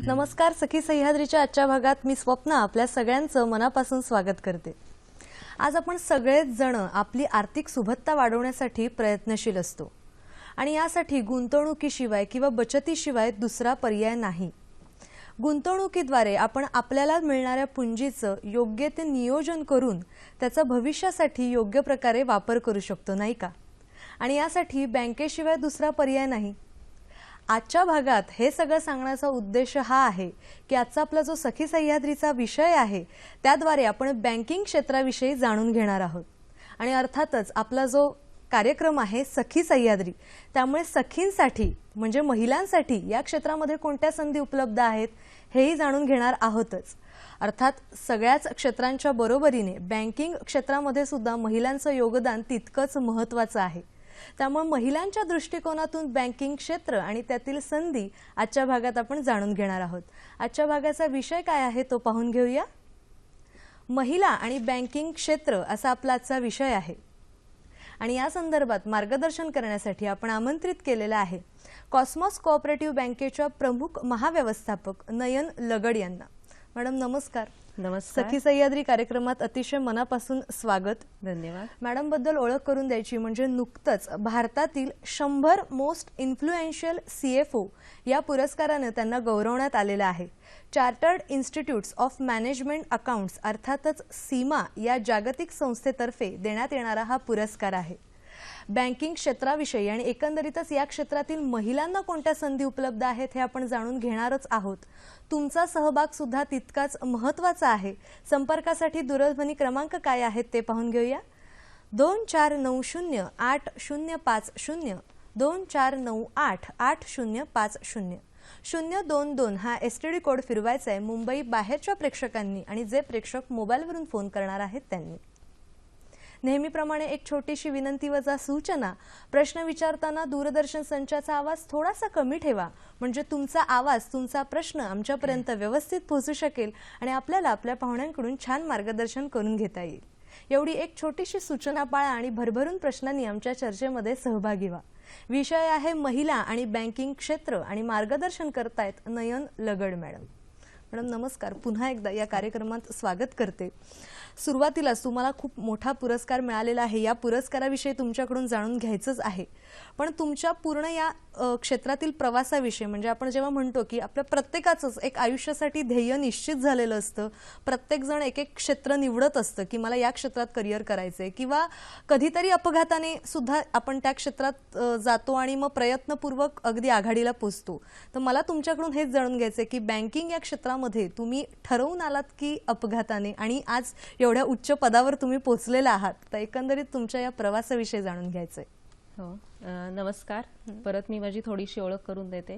नमस्कार, सखी सह्याद्रीच्या आजच्या भागात मी स्वप्ना आपल्या सगळ्यांचं मनापासून स्वागत करते। आज आपण सगळेच जण आपली आर्थिक सुबत्ता वाढवण्यासाठी प्रयत्नशील असतो आणि यासाठी गुंतवणुकीशिवाय किंवा बचतीशिवाय दुसरा पर्याय नाही। गुंतवणुकीद्वारे आपण आपल्याला मिळणाऱ्या पुंजीचं योग्य ते नियोजन करून त्याचा भविष्यासाठी योग्य प्रकारे वापर करू शकतो, नाही का? आणि यासाठी बँकेशिवाय दुसरा पर्याय नाही। आजच्या भागात हे सगळं सांगण्याचा उद्देश हा आहे की आजचा आपला जो सखी सह्याद्रीचा विषय आहे त्याद्वारे आपण बँकिंग क्षेत्राविषयी जाणून घेणार आहोत। आणि अर्थातच आपला जो कार्यक्रम आहे सखी सह्याद्री, त्यामुळे सखींसाठी म्हणजे महिलांसाठी या क्षेत्रामध्ये कोणत्या संधी उपलब्ध आहेत हेही जाणून घेणार आहोतच। अर्थात सगळ्याच क्षेत्रांच्या बरोबरीने बँकिंग क्षेत्रामध्ये सुद्धा महिलांचं योगदान तितकंच महत्त्वाचं आहे। त्यामुळे महिलांच्या दृष्टिकोनातून बँकिंग क्षेत्र आणि त्यातील संधी आजच्या भागात आपण जाणून घेणार आहोत। आजच्या भागाचा विषय काय आहे तो पाहून घेऊया। महिला आणि बँकिंग क्षेत्र असा आपला आजचा विषय आहे आणि या संदर्भात मार्गदर्शन करण्यासाठी आपण आमंत्रित केलेला आहे कॉस्मॉस कोऑपरेटिव्ह बँकेच्या प्रमुख महाव्यवस्थापक नयन लगड यांना। मॅडम नमस्कार। नमस्कार। सखी सह्याद्री कार्यक्रमात अतिशय मनापासून स्वागत। धन्यवाद। मॅडम बद्दल ओळख करून द्यायची म्हणजे नुकतंच भारतातील 100 मोस्ट इन्फ्लुएन्शियल सीएफओ या पुरस्काराने त्यांना गौरवण्यात आलेलं आहे। Chartered institutes of management accounts अर्थातच सीमा या जागतिक संस्थेतर्फे देण्यात येणारा हा पुरस्कार आहे। बँकिंग क्षेत्राविषयी आणि एकंदरीतच या क्षेत्रातील महिलांना कोणत्या संधी उपलब्ध आहेत हे आपण जाणून घेणारच आहोत। तुमचा सहभाग सुद्धा तितकाच महत्त्वाचा आहे। संपर्कासाठी दूरध्वनी क्रमांक काय आहेत ते पाहून घेऊया। 24908050 24988050 022 हा एसटीडी कोड फिरवायचा आहे मुंबई बाहेरच्या प्रेक्षकांनी आणि जे प्रेक्षक मोबाईलवरून फोन करणार आहेत त्यांनी। नेहमीप्रमाणे एक छोटीशी विनंती वजा सूचना, प्रश्न विचारताना दूरदर्शन संचाचा आवाज थोडासा कमी ठेवा म्हणजे तुमचा आवाज तुमचा प्रश्न आमच्यापर्यंत व्यवस्थित पोहोचू शकेल आणि आपल्याला आपल्या पाहुण्यांकडून छान मार्गदर्शन करून घेता येईल। एवढी एक छोटीशी सूचना पाळा आणि भरभरून प्रश्नांनी आमच्या चर्चेमध्ये सहभागी व्हा। विषय आहे महिला आणि बँकिंग क्षेत्र आणि मार्गदर्शन करतायत नयन लगड मॅडम। मॅडम नमस्कार, पुन्हा एकदा या कार्यक्रमात स्वागत करते। सुरुवातीलाच तुम्हाला खूप मोठा पुरस्कार मिळालेला आहे, या पुरस्काराविषयी तुमच्याकडून जाणून घ्यायचंच आहे। पण तुमच्या पूर्ण या क्षेत्रातील प्रवासाविषयी म्हणजे आपण जेव्हा म्हणतो की आपल्या प्रत्येकाचंच एक आयुष्यासाठी ध्येय निश्चित झालेलं असतं, प्रत्येक जण एक एक क्षेत्र निवडत असतं की मला या क्षेत्रात करिअर करायचंय किंवा कधीतरी अपघाताने सुद्धा आपण त्या क्षेत्रात जातो आणि मग प्रयत्नपूर्वक अगदी आघाडीला पोहोचतो। तर मला तुमच्याकडून हेच जाणून घ्यायचंय की बँकिंग या क्षेत्रामध्ये तुम्ही ठरवून आलात की अपघाताने आणि आज एवढ्या उच्च पदावर तुम्ही पोहोचलेला आहात, तर एकंदरीत तुमच्या या प्रवासाविषयी जाणून घ्यायचंय। हो, नमस्कार। परत मी माझी थोडीशी ओळख करून देते।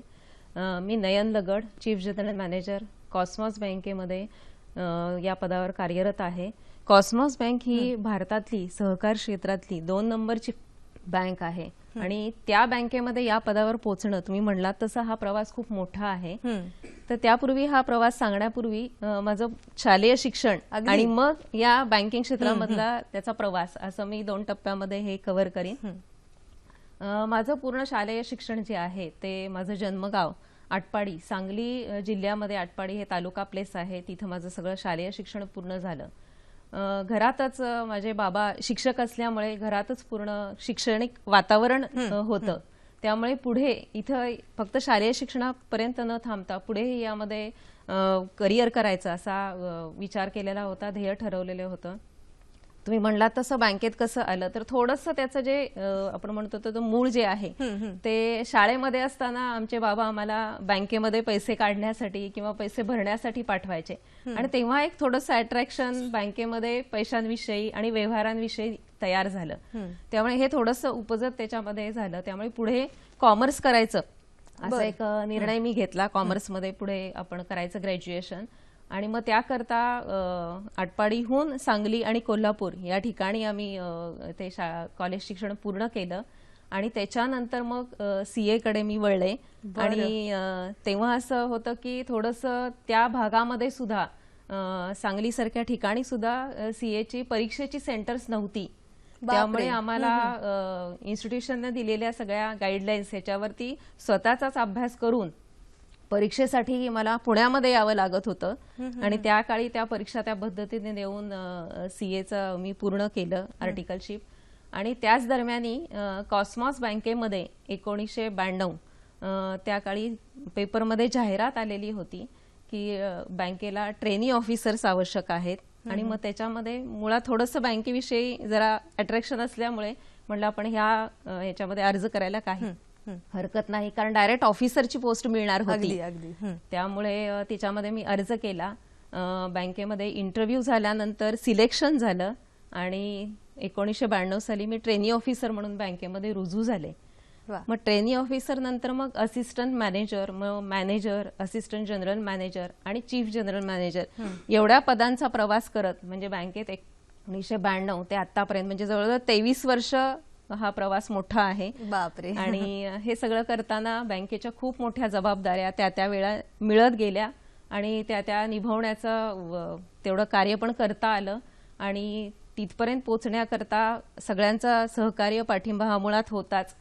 मी Nayan Lagad, chief general manager, Cosmos बँकेमध्ये या पदावर कार्यरत आहे। कॉस्मॉस बँक ही भारतातली सहकार क्षेत्रातली 2 नंबरची बँक आहे आणि त्या बँकेमध्ये या पदावर पोहोचणं तुम्ही म्हणलात तसा हा प्रवास खूप मोठा आहे। तर त्यापूर्वी हा प्रवास सांगण्यापूर्वी माझं शालेय शिक्षण आणि मग या बँकिंग क्षेत्रामधला त्याचा प्रवास असं मी 2 टप्प्यामध्ये हे कव्हर करीन। माझं पूर्ण शालेय शिक्षण जे आहे ते माझं जन्मगाव आटपाडी, सांगली जिल्ह्यामध्ये आटपाडी हे तालुका प्लेस आहे, तिथं माझं सगळं शालेय शिक्षण पूर्ण झालं। घरातच माझे बाबा शिक्षक असल्यामुळे घरातच पूर्ण शैक्षणिक वातावरण होतं, त्यामुळे पुढे इथं फक्त शालेय शिक्षणापर्यंत न थांबता पुढेही यामध्ये करिअर करायचं असा विचार केलेला होता, ध्येय ठरवलेलं होतं। तुम्ही म्हणलात तसं बँकेत कसं आलं तर थोडंसं त्याचं जे आपण म्हणतो तर मूळ जे आहे ते शाळेमध्ये असताना आमचे बाबा आम्हाला बँकेमध्ये पैसे काढण्यासाठी किंवा पैसे भरण्यासाठी पाठवायचे आणि तेव्हा एक थोडंसं अट्रॅक्शन बँकेमध्ये पैशांविषयी आणि व्यवहारांविषयी तयार झालं, त्यामुळे हे थोडंसं उपजत त्याच्यामध्ये झालं। त्यामुळे पुढे कॉमर्स करायचं असा एक निर्णय मी घेतला, कॉमर्समध्ये पुढे आपण करायचं ग्रॅज्युएशन। आणि मग त्याकरता आटपाडीहून सांगली आणि कोल्हापूर या ठिकाणी आम्ही ते कॉलेज शिक्षण पूर्ण केलं आणि त्याच्यानंतर मग सीए कडे मी वळले। आणि तेव्हा असं होतं की थोडंसं त्या भागामध्ये सुद्धा सांगलीसारख्या ठिकाणी सुद्धा सीए ची परीक्षेची सेंटर्स नव्हती, त्यामुळे आम्हाला इन्स्टिट्यूशनने दिलेल्या सगळ्या गाईडलाईन्स ह्याच्यावरती स्वतःचाच अभ्यास करून परीक्षेसाठी मला पुण्यामध्ये यावं लागत होतं आणि त्या काळी त्या परीक्षा त्या पद्धतीने देऊन सीएचं मी पूर्ण केलं आर्टिकलशिप. आणि त्याच दरम्यानी कॉस्मॉस बँकेमध्ये 1992 त्या काळी पेपरमध्ये जाहिरात आलेली होती की बँकेला ट्रेनी ऑफिसर्स आवश्यक आहेत. आणि मग त्याच्यामध्ये मुळात थोडंसं बँकेविषयी जरा अट्रॅक्शन असल्यामुळे म्हटलं आपण ह्याच्यामध्ये अर्ज करायला काही हरकत नाही, कारण डायरेक्ट ऑफिसरची पोस्ट मिळणार होती. त्यामुळे तिच्यामध्ये मी अर्ज केला. बँकेमध्ये इंटरव्ह्यू झाल्यानंतर सिलेक्शन झालं आणि 1992 साली मी ट्रेनी ऑफिसर म्हणून बँकेमध्ये रुजू झाले. मग ट्रेनी ऑफिसर नंतर मग असिस्टंट मॅनेजर, मग मॅनेजर, असिस्टंट जनरल मॅनेजर आणि चीफ जनरल मॅनेजर एवढ्या पदांचा प्रवास करत म्हणजे बँकेत 1992 ते आतापर्यंत म्हणजे जवळजवळ 23 वर्ष हा प्रवास मोठा आहे. बापरे. आणि हे सगळं करताना बँकेच्या खूप मोठ्या जबाबदाऱ्या त्या वेळा मिळत गेल्या आणि त्या निभवण्याचं तेवढं कार्य पण करता आलं. आणि तिथपर्यंत पोहोचण्याकरता सगळ्यांचा सहकार्य पाठिंबा हा मुळात होताच.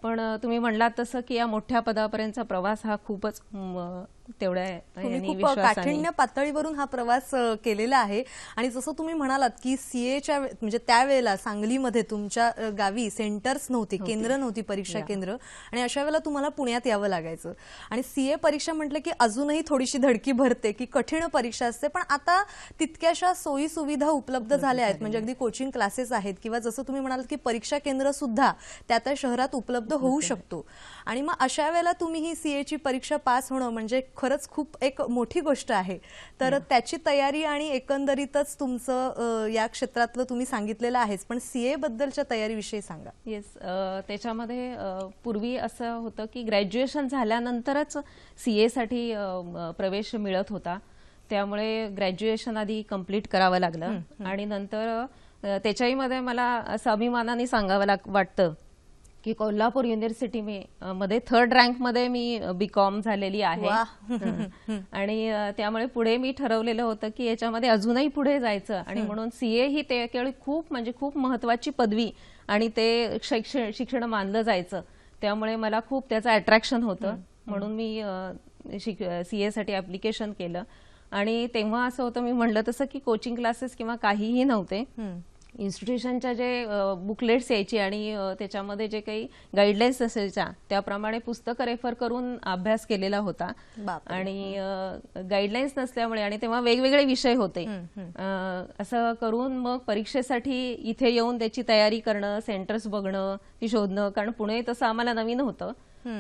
पण तुम्ही म्हणलात तसं की या मोठ्या पदापर्यंतचा प्रवास हा खूपच खूप काठिण्य पातळीवरून हा प्रवास केलेला आहे. आणि जसं तुम्ही म्हणालात की सीएच्या म्हणजे त्यावेळेला सांगलीमध्ये तुमच्या गावी सेंटर्स नव्हती, केंद्र नव्हती, परीक्षा केंद्र, आणि अशा वेळेला तुम्हाला पुण्यात यावं लागायचं. आणि सीए परीक्षा म्हटलं की अजूनही थोडीशी धडकी भरते की कठीण परीक्षा असते. पण आता तितक्याशा सोयी सुविधा उपलब्ध झाल्या आहेत, म्हणजे अगदी कोचिंग क्लासेस आहेत किंवा जसं तुम्ही म्हणालात की परीक्षा केंद्र सुद्धा त्या शहरात उपलब्ध होऊ शकतो. आणि मग अशा वेळेला तुम्ही ही सीएची परीक्षा पास होणं म्हणजे खरंच खूप एक मोठी गोष्ट आहे. तर त्याची तयारी आणि एकंदरीतच तुमचं या क्षेत्रातलं तुम्ही सांगितलेलं आहेच, पण सीए बद्दलच्या तयारीविषयी सांगा. येस, त्याच्यामध्ये पूर्वी असं होतं की ग्रॅज्युएशन झाल्यानंतरच सीए साठी प्रवेश मिळत होता. त्यामुळे ग्रॅज्युएशन आधी कंप्लीट करावं लागलं. आणि नंतर त्याच्याही मध्ये मला असं अभिमानाने सांगावं वाटतं की कोल्हापूर युनिव्हर्सिटी मध्ये 3rd रँकमध्ये मी बीकॉम झालेली आहे. आणि त्यामुळे पुढे मी ठरवलेलं होतं की याच्यामध्ये अजूनही पुढे जायचं. आणि म्हणून सीए ही त्यावेळी खूप महत्वाची पदवी आणि ते शिक्षण मानलं जायचं. त्यामुळे मला खूप त्याचं अट्रॅक्शन होतं, म्हणून मी सीए साठी ऍप्लिकेशन केलं. आणि तेव्हा असं होतं, मी म्हणलं तसं की कोचिंग क्लासेस किंवा काहीही नव्हते. इन्स्टिट्यूशनच्या जे बुकलेट्स यायचे आणि त्याच्यामध्ये जे काही गाईडलाईन्स असायच्या त्याप्रमाणे पुस्तकं रेफर करून अभ्यास केलेला होता. आणि गाईडलाईन्स नसल्यामुळे आणि तेव्हा वेगवेगळे विषय होते, असं करून मग परीक्षेसाठी इथे येऊन त्याची तयारी करणं, सेंटर्स बघणं, ती शोधणं, कारण पुणे तसं आम्हाला नवीन होतं.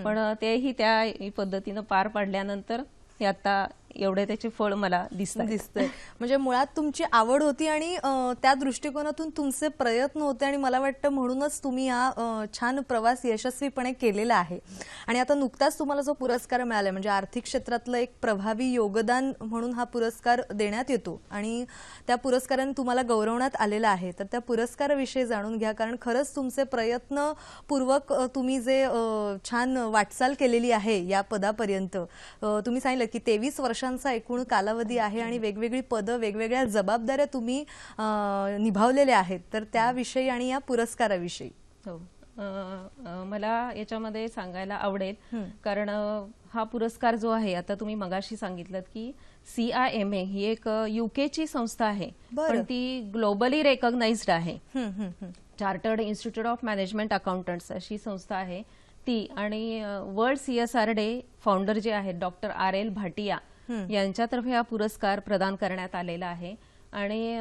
पण तेही त्या पद्धतीनं पार पाडल्यानंतर हे आता एवढे त्याचे फळ मला दिसतंय. म्हणजे मुळात तुमची आवड होती आणि त्या दृष्टिकोनातून तुमचे प्रयत्न होते आणि मला वाटतं म्हणूनच तुम्ही हा छान प्रवास यशस्वीपणे केलेला आहे. आणि आता नुकताच तुम्हाला जो पुरस्कार मिळाला म्हणजे आर्थिक क्षेत्रातलं एक प्रभावी योगदान म्हणून हा पुरस्कार देण्यात येतो आणि त्या पुरस्काराने तुम्हाला गौरवण्यात आलेला आहे. तर त्या पुरस्काराविषयी जाणून घ्या, कारण खरंच तुमचे प्रयत्नपूर्वक तुम्ही जे छान वाटचाल केलेली आहे या पदापर्यंत. तुम्ही सांगितलं की 23 वर्षांचा एकूण कालावधी आहे आणि वेगवेगळी पदं, वेगवेगळ्या जबाबदाऱ्या तुम्ही निभावलेल्या आहेत. तर त्याविषयी आणि या पुरस्काराविषयी मला याच्यामध्ये सांगायला आवडेल, कारण हा पुरस्कार जो आहे, आता तुम्ही मगाशी सांगितलं की CIMA ही एक युकेची संस्था आहे, पण ती ग्लोबली रेकॉग्नाइज्ड आहे. Chartered institute of management accountants अशी संस्था आहे ती. आणि वर्ल्ड CSR डे फाउंडर जे आहेत डॉक्टर RL भाटिया यांच्यातर्फे हा पुरस्कार प्रदान करण्यात आलेला आहे. आणि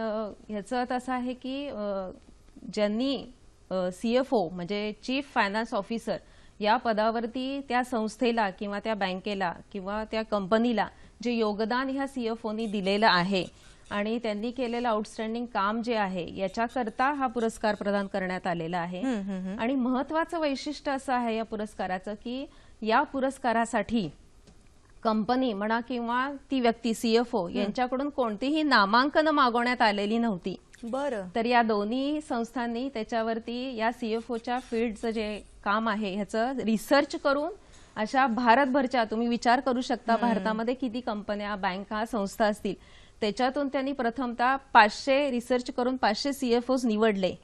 ह्याचं असं आहे की ज्यांनी CFO म्हणजे चीफ फायनान्स ऑफिसर या पदावरती त्या संस्थेला किंवा त्या बँकेला किंवा त्या कंपनीला जे योगदान ह्या CFOनी दिलेलं आहे आणि त्यांनी केलेलं आउटस्टँडिंग काम जे आहे याच्याकरता हा पुरस्कार प्रदान करण्यात आलेला आहे. आणि महत्वाचं वैशिष्ट्य असं आहे या पुरस्काराचं की या पुरस्कारासाठी कंपनी म्हणा किंवा ती व्यक्ती CFO यांच्याकडून कोणतीही नामांकन मागवण्यात आलेली नव्हती. तर या दोन्ही संस्थांनी त्याच्यावरती या CFOच्या फील्डचं जे काम आहे ह्याचं रिसर्च करून अशा भारतभरच्या, तुम्ही विचार करू शकता भारतामध्ये किती कंपन्या, बँका, संस्था असतील, त्याच्यातून त्यांनी प्रथमतः 500 रिसर्च करून 500 CFOs निवडले.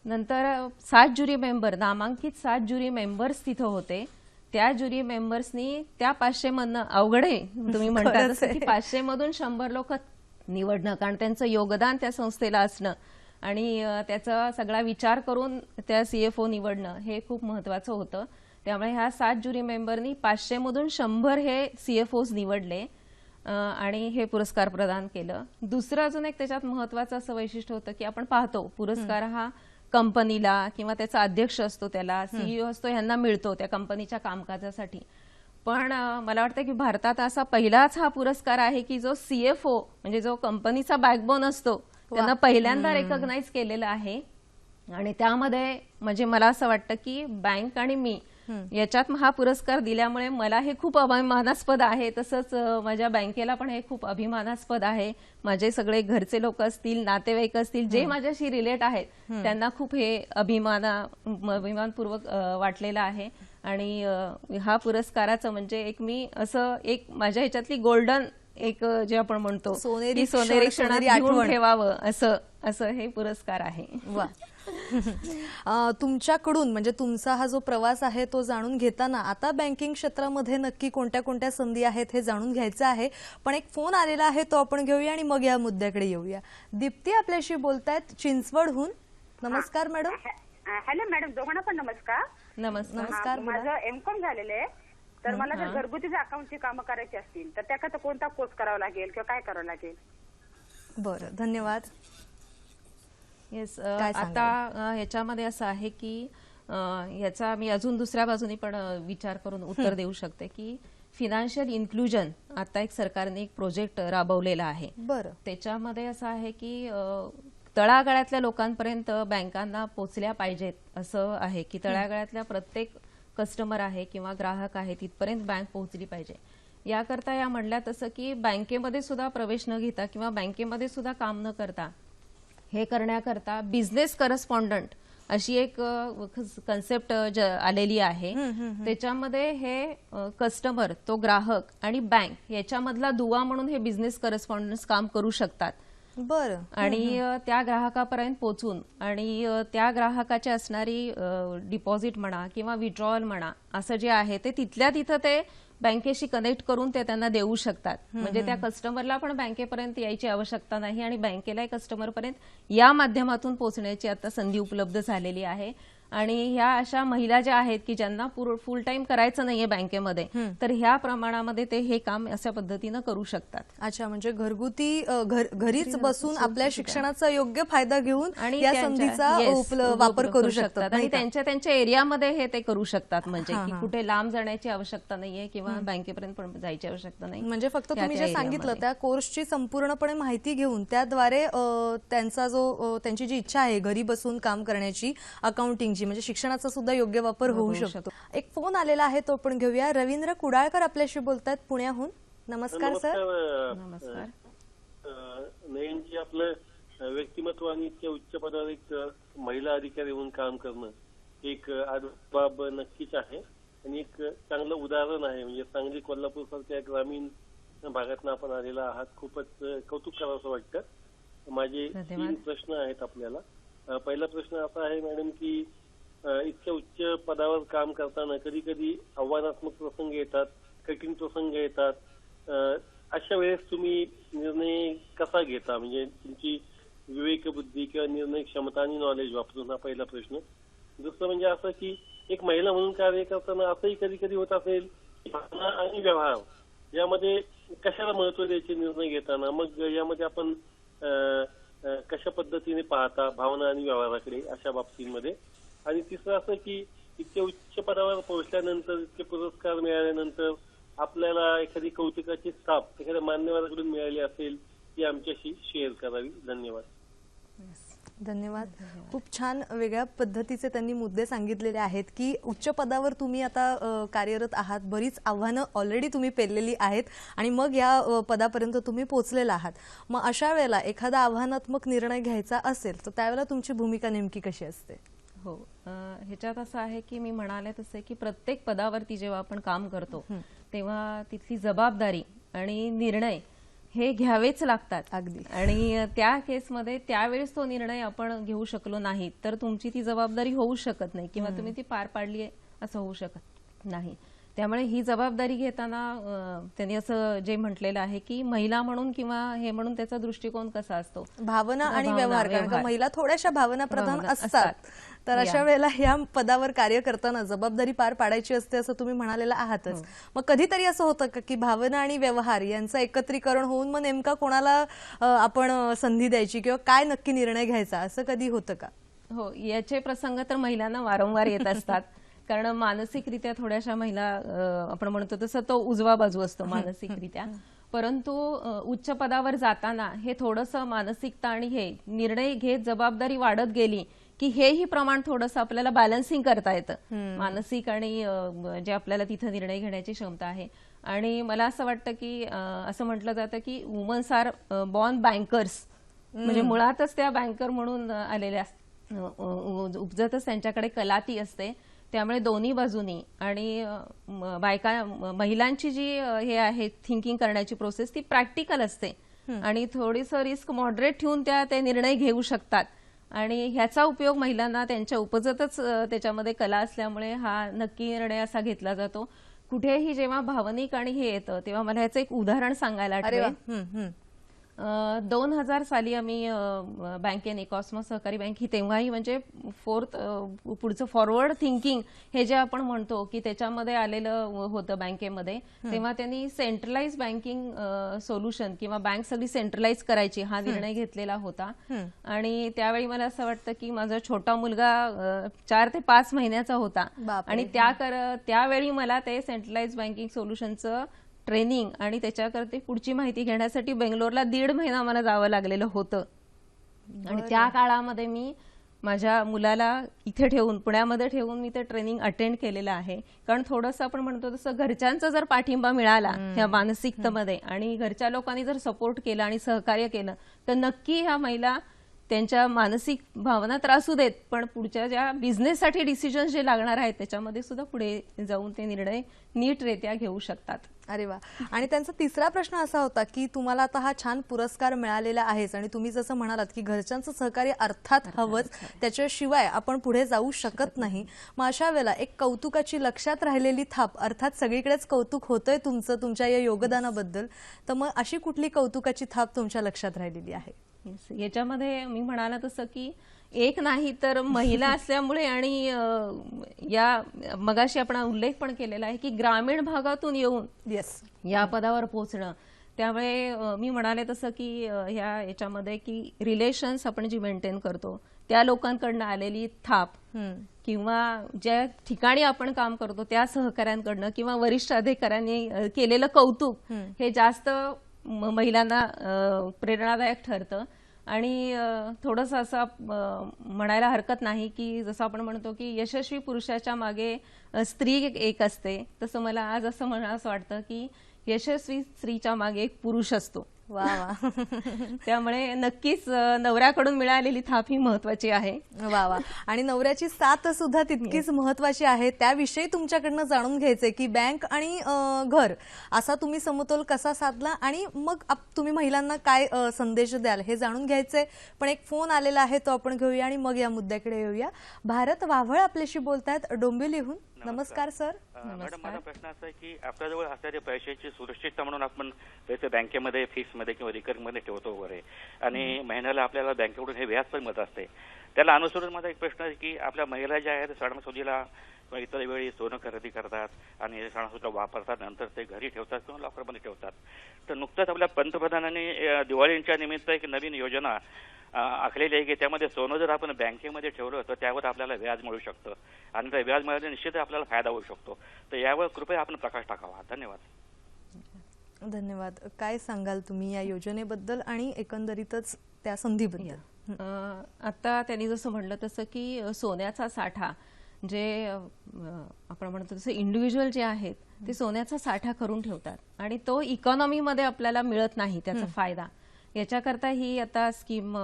नंतर 7 ज्युरी मेंबर, नामांकित 7 ज्युरी मेंबर्स तिथं होते. त्या ज्युरी मेंबर्सनी त्या 500 मधनं अवघड आहे तुम्ही म्हणता खरंच तसं आहे. की 500 मधून 100 लोक निवडणं, कारण त्यांचं योगदान त्या संस्थेला असणं आणि त्याचा सगळा विचार करून त्या CFO निवडणं हे खूप महत्वाचं होतं. त्यामुळे ह्या 7 ज्युरी मेंबरनी 500 मधून 100 हे CFOs निवडले आणि हे पुरस्कार प्रदान केलं. दुसरं अजून एक त्याच्यात महत्वाचं असं वैशिष्ट्य होतं की आपण पाहतो पुरस्कार हा कंपनीला किंवा त्याचा अध्यक्ष असतो, त्याला CEO असतो, ह्यांना मिळतो त्या कंपनीच्या कामकाजासाठी. पण मला वाटतं की भारतात असा पहिलाच हा पुरस्कार आहे की जो CFO म्हणजे जो कंपनीचा बॅकबोन असतो त्यांना पहिल्यांदा रेकॉग्नाइज केलेला आहे. आणि त्यामध्ये म्हणजे मला असं वाटतं की बँक आणि मी याच्यात हा पुरस्कार दिल्यामुळे मला हे खूप अभिमानास्पद आहे. तसंच माझ्या बँकेला पण हे खूप अभिमानास्पद आहे. माझे सगळे घरचे लोक असतील, नातेवाईक असतील, जे माझ्याशी रिलेट आहेत त्यांना खूप हे अभिमानपूर्वक वाटलेलं आहे. आणि हा पुरस्काराचं म्हणजे एक मी असं एक माझ्या ह्याच्यातली गोल्डन एक जे आपण म्हणतो सोनेरी सोनेरी क्षण, क्षणात सोनेरी घेऊन आठवण. ठेवावं असं हे पुरस्कार आहे. वा. तुमच्याकडून म्हणजे तुमचा हा जो प्रवास आहे तो जाणून घेताना आता बँकिंग क्षेत्रामध्ये नक्की कोणत्या कोणत्या संधी आहेत हे जाणून घ्यायचं आहे. पण एक फोन आलेला आहे तो आपण घेऊया आणि मग या मुद्द्याकडे येऊया. दीप्ती आपल्याशी बोलतायत चिंचवडहून. नमस्कार मॅडम. हॅलो मॅडम, दोघांना पण नमस्कार. नमस्कार. नमस्कार. माझं M.Com झालेलं आहे. तर मला जर घरगुती अकाउंटची कामं करायची असतील तर त्याकरता कोणता कोर्स करावा लागेल किंवा काय करावं लागेल? बरं, धन्यवाद. येस, काय सांगाल? आता ह्याच्यामध्ये असं आहे की याचा मी अजून दुसऱ्या बाजूने पण विचार करून उत्तर देऊ शकते की फिनान्शियल इन्क्लुजन आता एक सरकारने एक प्रोजेक्ट राबवलेला आहे. बरं. त्याच्यामध्ये असं आहे की तळागाळातल्या लोकांपर्यंत बँकांना पोचल्या पाहिजेत असं आहे की तळागाळातल्या प्रत्येक कस्टमर आहे किंवा ग्राहक आहे तिथपर्यंत बँक पोहोचली पाहिजे. याकरता या म्हणल्या तसं की बँकेमध्ये सुद्धा प्रवेश न घेता किंवा बँकेमध्ये सुद्धा काम न करता हे करण्याकरता बिझनेस करस्पॉन्डंट अशी एक कन्सेप्ट आलेली आहे. त्याच्यामध्ये हे कस्टमर, तो ग्राहक आणि बँक याच्यामधला दुवा म्हणून हे बिझनेस करस्पॉन्डंट्स काम करू शकतात. बरं. आणि त्या ग्राहकापर्यंत पोहोचून आणि त्या ग्राहकाची असणारी डिपॉझिट म्हणा किंवा विड्रॉवल म्हणा असं जे आहे ते तिथल्या तिथं ते बँकेशी कनेक्ट करून ते त्यांना देऊ शकतात. म्हणजे त्या कस्टमरला पण बँकेपर्यंत यायची आवश्यकता नाही आणि बँकेलाही कस्टमरपर्यंत या माध्यमातून पोहोचण्याची आता संधी उपलब्ध झालेली आहे. आणि ह्या अशा महिला ज्या आहेत की ज्यांना फुल टाइम करायचं नाहीये बँकेमध्ये, तर ह्या प्रमाणामध्ये ते हे काम अशा पद्धतीनं करू शकतात. अच्छा, म्हणजे घरगुती घरीच बसून आपल्या शिक्षणाचा योग्य फायदा घेऊन आणि या त्यांच्या- संधीचा yes, वापर करू शकतात आणि त्यांच्या एरियामध्ये हे ते करू शकतात. म्हणजे हा, की हा. कुठे लांब जाण्याची आवश्यकता नाहीये किंवा बँकेपर्यंत पण जायची आवश्यकता नाही. म्हणजे फक्त त्या- तुम्ही त्या जे सांगितलं एरियामध्ये. त्या कोर्सची संपूर्णपणे माहिती घेऊन त्याद्वारे त्यांचा जो त्यांची जी इच्छा आहे घरी बसून काम करण्याची, अकाउंटिंगची, म्हणजे शिक्षणाचा सुद्धा योग्य वापर होऊ शकतो. एक फोन आलेला आहे तो पण घेऊया. रवींद्र कुडाळकर आपल्याशी बोलतायत पुण्याहून. नमस्कार सर. नमस्कार. नयनजी, आपलं व्यक्तिमत्व आणि इतक्या उच्च पदावर एक महिला अधिकारी म्हणून काम करणं एक बाब नक्कीच आहे आणि एक चांगलं उदाहरण आहे. म्हणजे सांगली, कोल्हापूर सारख्या ग्रामीण भागातून आपण आलेला आहात. खूपच कौतुक करावं वाटतं. माझे धन्यवाद. 3 प्रश्न आहेत आपल्याला. पहिला प्रश्न असा आहे मॅडम की इतक्या उच्च पदावर काम करताना कधी कधी आव्हानात्मक प्रसंग येतात, कठीण प्रसंग येतात. अशा वेळेस तुम्ही निर्णय कसा घेता? म्हणजे तुमची विवेकबुद्धी किंवा निर्णय क्षमता आणि नॉलेज वापरून, हा पहिला प्रश्न. दुसरं म्हणजे असं की एक महिला म्हणून कार्य करताना असंही कधी कधी होत असेल की भावना आणि व्यवहार यामध्ये कशाला महत्व द्यायचे निर्णय घेताना, मग यामध्ये आपण कशा पद्धतीने पाहता भावना आणि व्यवहाराकडे अशा बाबतींमध्ये? आणि तिसरं असं की इतक्या उच्च पदावर पोहोचल्यानंतर, इतके पुरस्कार मिळाल्यानंतर आपल्याला एखादी कौतुकाची स्थाप एखाद्या मान्यवराकडून मिळाली असेल ती आमच्याशी शेअर करावी. धन्यवाद. धन्यवाद. खूप छान वेगळ्या पद्धतीचे त्यांनी मुद्दे सांगितलेले आहेत की उच्च पदावर तुम्ही आता कार्यरत आहात, बरीच आव्हानं ऑलरेडी तुम्ही पेललेली आहेत आणि मग या पदापर्यंत तुम्ही पोहोचलेला आहात. मग अशा वेळेला एखादा आव्हानात्मक निर्णय घ्यायचा असेल तर त्यावेळेला तुमची भूमिका नेमकी कशी असते? हो, ह्याच्यात असं आहे की मी म्हणाले तसे की प्रत्येक पदावरती जेव्हा आपण काम करतो तेव्हा तिथली जबाबदारी आणि निर्णय हे घ्यावेच लागतात. अगदी. आणि त्या केसमध्ये त्यावेळेस तो निर्णय आपण घेऊ शकलो नाही तर तुमची ती जबाबदारी होऊ शकत नाही किंवा तुम्ही ती पार पाडली असं होऊ शकत नाही. त्यामुळे ही जबाबदारी घेताना त्यांनी असं जे म्हटलेलं आहे की महिला म्हणून किंवा हे म्हणून त्याचा दृष्टिकोन कसा असतो, भावना आणि भावना, व्यवहार, कारण का व्यवहार. महिला थोड्याशा भावना प्रधान भावना असतात. असतात. तर अशा या. वेळेला या पदावर कार्य करताना जबाबदारी पार पाडायची असते असं तुम्ही म्हणालेलं आहातच. मग कधीतरी असं होतं का की भावना आणि व्यवहार यांचं एकत्रीकरण होऊन मग नेमका कोणाला आपण संधी द्यायची किंवा काय नक्की निर्णय घ्यायचा, असं कधी होतं का? हो, याचे प्रसंग तर महिलांना वारंवार येत असतात. कारण मानसिकरित्या थोड्याशा महिला आपण म्हणतो तसं तो उजवा बाजू असतो मानसिकरित्या. परंतु उच्च पदावर जाताना हे थोडंसं मानसिकता आणि हे निर्णय घेत जबाबदारी वाढत गेली की हेही प्रमाण थोडंसं आपल्याला बॅलन्सिंग करता येतं, मानसिक आणि जे आपल्याला तिथं निर्णय घेण्याची क्षमता आहे. आणि मला असं वाटतं की असं म्हटलं जातं की वुमन्स आर बॉर्न बँकर्स, म्हणजे मुळातच त्या बँकर म्हणून आलेल्या उपजतच त्यांच्याकडे कला ती असते. त्यामुळे दोन्ही बाजूनी आणि महिलांची जी हे आहे थिंकिंग करण्याची प्रोसेस ती प्रॅक्टिकल असते आणि थोडीसं रिस्क मॉडरेट ठेवून ते निर्णय घेऊ शकतात. आणि ह्याचा उपयोग महिलांना त्यांच्या उपजतच त्याच्यामध्ये कला असल्यामुळे हा नक्की निर्णय असा घेतला जातो. कुठेही जेव्हा भावनिक आणि हे येतं तेव्हा मला ह्याचं एक उदाहरण सांगायला आठवेल. 2000 साली आम्ही बँकेने कॉस्मॉस सहकारी बँक ही तेव्हाही म्हणजे पुढचं फॉरवर्ड थिंकिंग हे जे आपण म्हणतो की त्याच्यामध्ये आलेलं होतं बँकेमध्ये, तेव्हा त्यांनी सेंट्रलाइज बँकिंग सोल्युशन किंवा बँक सगळी सेंट्रलाइज करायची हा निर्णय घेतलेला होता. आणि त्यावेळी मला असं वाटतं की माझा छोटा मुलगा 4 ते 5 महिन्याचा होता आणि त्यावेळी मला ते सेंट्रलाइज बँकिंग सोल्युशनचं ट्रेनिंग आणि त्याच्याकरता पुढची माहिती घेण्यासाठी बेंगलोरला 1.5 महिना मला जावं लागलेलं होतं. आणि त्या काळामध्ये मी माझ्या मुलाला इथे ठेवून पुण्यामध्ये ठेवून मी ते ट्रेनिंग अटेंड केलेलं आहे. कारण थोडंसं आपण म्हणतो तसं घरच्यांचा जर पाठिंबा मिळाला ह्या मानसिकतेमध्ये आणि घरच्या लोकांनी जर सपोर्ट केला आणि सहकार्य केलं तर नक्की ह्या महिला त्यांच्या मानसिक भावना तर असू देत पण पुढच्या ज्या बिझनेससाठी डिसिजन जे लागणार आहेत त्याच्यामध्ये सुद्धा पुढे जाऊन ते निर्णय नीटरित्या घेऊ शकतात. अरे वा. आणि त्यांचा तिसरा प्रश्न असा होता की तुम्हाला आता हा छान पुरस्कार मिळालेला आहेच आणि तुम्ही जसं म्हणालात की घरच्यांचं सहकार्य अर्थात हवंच, त्याच्याशिवाय आपण पुढे जाऊ शकत नाही. मग अशा वेळेला एक कौतुकाची लक्षात राहिलेली थाप, अर्थात सगळीकडेच कौतुक होतंय तुमचं तुमच्या या योगदानाबद्दल, तर मग अशी कुठली कौतुकाची थाप तुमच्या लक्षात राहिलेली आहे? याच्यामध्ये मी म्हणाला तसं की एक नाही तर महिला असल्यामुळे आणि या मगाशी आपण उल्लेख पण केलेला आहे की ग्रामीण भागातून येऊन या पदावर पोहोचणं, त्यामुळे मी म्हणाले तसं की याच्यामध्ये की रिलेशन्स आपण जी मेंटेन करतो त्या लोकांकडनं आलेली थाप किंवा ज्या ठिकाणी आपण काम करतो त्या सहकाऱ्यांकडनं किंवा वरिष्ठ अधिकाऱ्यांनी केलेलं कौतुक हे जास्त महिलांना प्रेरणादायक ठरतं. आणि थोडंसं असं म्हणायला हरकत नाही की जसं आपण म्हणतो की यशस्वी पुरुषाच्या मागे स्त्री एक असते, तसं मला आज असं म्हणावंसं वाटतं की यशस्वी स्त्रीच्या मागे एक पुरुष असतो. वा वा. त्यामुळे नक्कीच नवऱ्याकडून मिळालेली थाप ही महत्वाची आहे. वा वा. आणि नवऱ्याची साथ सुद्धा तितकीच महत्वाची आहे. त्याविषयी तुमच्याकडनं जाणून घ्यायचंय की बँक आणि घर असा तुम्ही समतोल कसा साधला आणि मग तुम्ही महिलांना काय संदेश द्याल हे जाणून घ्यायचंय. पण एक फोन आलेला आहे तो आपण घेऊया आणि मग या मुद्द्याकडे येऊया. भारत वाव्हळ आपल्याशी बोलतायत डोंबिवलीहून. नमस्कार सर. मॅडम, माझा प्रश्न असा आहे की आपल्याजवळ असणाऱ्या पैशाची सुरक्षितता म्हणून आपण पैसे बँकेमध्ये फिक्समध्ये किंवा रिकरिंगमध्ये ठेवतो वगैरे आणि महिन्याला आपल्याला बँकेकडून हे व्याज पण मिळत असते. त्याला अनुसरून माझा एक प्रश्न आहे की आपल्या महिला ज्या आहेत सणासुदीला किंवा इतर वेळी सोनं खरेदी करतात आणि सणासुदीला वापरतात, नंतर ते घरी ठेवतात किंवा लॉकरमध्ये ठेवतात. तर नुकतंच आपल्या पंतप्रधानांनी दिवाळीच्या निमित्त एक नवीन योजना आखलेली आहे की त्यामध्ये सोनं जर आपण बँकेमध्ये ठेवलं तर त्यावर आपल्याला व्याज मिळू शकतं आणि त्या व्याज मिळाल्याने निश्चित आपल्याला फायदा होऊ शकतो. तर यावर कृपया आपण प्रकाश टाकावा. धन्यवाद. धन्यवाद. काय सांगाल तुम्ही या योजनेबद्दल आणि एकंदरीतच त्या संधीबद्दल? आता त्यांनी जसं म्हणलं तसं की सोन्याचा साठा जे आपण म्हणतो तसं इंडिव्हिज्युअल जे आहेत ते सोन्याचा साठा करून ठेवतात आणि तो इकॉनॉमीमध्ये आपल्याला मिळत नाही त्याचा फायदा. याच्याकरता ही आता स्कीम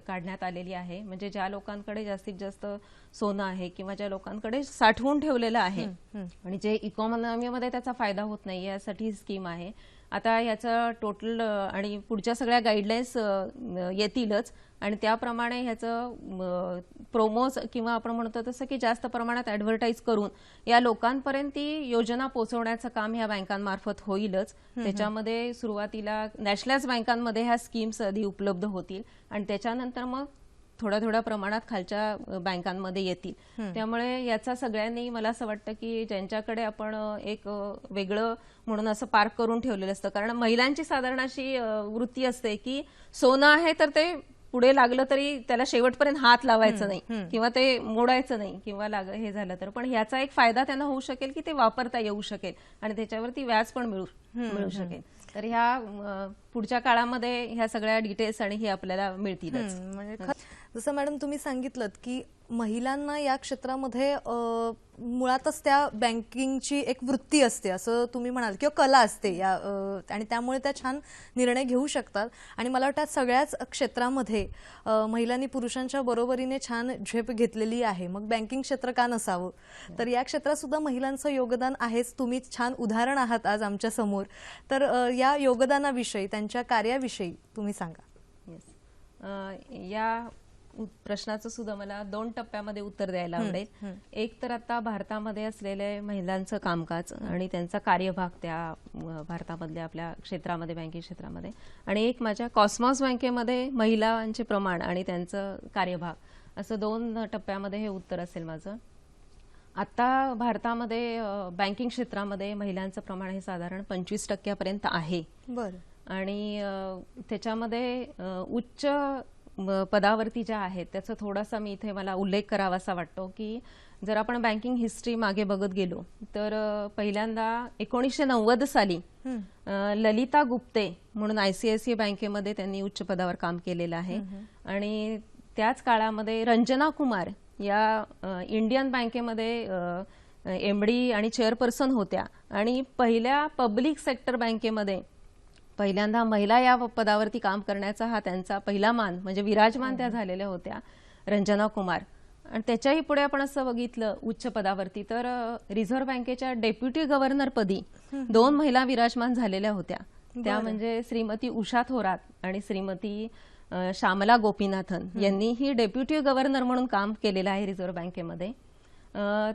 काढण्यात आलेली आहे. म्हणजे ज्या लोकांकडे जास्तीत जास्त सोनं आहे किंवा ज्या लोकांकडे साठवून ठेवलेलं आहे आणि जे इकॉनॉमीमध्ये त्याचा फायदा होत नाही यासाठी ही स्कीम आहे. आता ह्याचं टोटल आणि पुढच्या सगळ्या गाईडलाईन्स येतीलच आणि त्याप्रमाणे ह्याचं प्रोमोज किंवा आपण म्हणतो तसं की जास्त प्रमाणात ॲडव्हर्टाईज करून या लोकांपर्यंत ती योजना पोहोचवण्याचं काम ह्या बँकांमार्फत होईलच. त्याच्यामध्ये सुरुवातीला नॅशनलाइज बँकांमध्ये ह्या स्कीम्स आधी उपलब्ध होतील आणि त्याच्यानंतर मग थोड्या प्रमाणात खालच्या बँकांमध्ये येतील. त्यामुळे याचा सगळ्यांनी मला असं वाटतं की ज्यांच्याकडे आपण एक वेगळं म्हणून असं पार्क करून ठेवलेलं असतं, कारण महिलांची साधारण अशी वृत्ती असते की सोनं आहे तर ते पुढे लागलं तरी त्याला शेवटपर्यंत हात लावायचं नाही किंवा ते मोडायचं नाही किंवा हे झालं तर, पण ह्याचा एक फायदा त्यांना होऊ शकेल की ते वापरता येऊ शकेल आणि त्याच्यावरती व्याज पण मिळू शकेल. तर ह्या पुढच्या काळामध्ये ह्या सगळ्या डिटेल्स आणि हे आपल्याला मिळतीलच. म्हणजे जसं मॅडम तुम्ही सांगितलं की महिलांना या क्षेत्रामध्ये मुळातच त्या बँकिंगची एक वृत्ती असते असं तुम्ही म्हणाल किंवा कला असते या आणि त्यामुळे त्या छान निर्णय घेऊ शकतात आणि मला वाटतं सगळ्याच क्षेत्रामध्ये महिलांनी पुरुषांच्या बरोबरीने छान झेप घेतलेली आहे. मग बँकिंग क्षेत्र का नसावं, तर या क्षेत्रात सुद्धा महिलांचं योगदान आहेच. तुम्ही छान उदाहरण आहात आज आमच्या समोर. तर या योगदानाविषयी त्यांच्या कार्याविषयी तुम्ही सांगा. या प्रश्नाचं सुद्धा मला 2 टप्प्यामध्ये उत्तर द्यायला आवडेल. एक तर आता भारतामध्ये असलेले महिलांचं कामकाज आणि त्यांचा कार्यभाग त्या भारतामधल्या आपल्या क्षेत्रामध्ये बँकिंग क्षेत्रामध्ये, आणि एक माझ्या कॉस्मॉस बँकेमध्ये महिलांचे प्रमाण आणि त्यांचं कार्यभाग, असं 2 टप्प्यामध्ये हे उत्तर असेल माझं. आता भारतामध्ये बँकिंग क्षेत्रामध्ये महिलांचं प्रमाण हे साधारण 25% आहे. बरं. आणि त्याच्यामध्ये उच्च पदावरती ज्या आहेत त्याचा थोडासा मी इथे मला उल्लेख करावासा वाटतो की जर आपण बँकिंग हिस्ट्री मागे बघत गेलो तर पहिल्यांदा 1990 साली ललिता गुप्ते म्हणून ICICI बँकेमध्ये त्यांनी उच्च पदावर काम केलेलं आहे. आणि त्याच काळामध्ये रंजना कुमार या इंडियन बँकेमध्ये MD आणि चेअरपर्सन होत्या आणि पहिल्या पब्लिक सेक्टर बँकेमध्ये पहिल्यांदा महिला या पदावरती काम करण्याचा हा त्यांचा पहिला मान म्हणजे विराजमान त्या झालेल्या होत्या रंजना कुमार. आणि त्याच्याही पुढे आपण असं बघितलं उच्च पदावरती तर रिझर्व्ह बँकेच्या डेप्युटी गव्हर्नरपदी 2 महिला विराजमान झालेल्या होत्या. त्या म्हणजे श्रीमती उषा थोरात आणि श्रीमती श्यामला गोपीनाथन यांनी ही डेप्युटी गव्हर्नर म्हणून काम केलेलं आहे रिझर्व्ह बँकेमध्ये.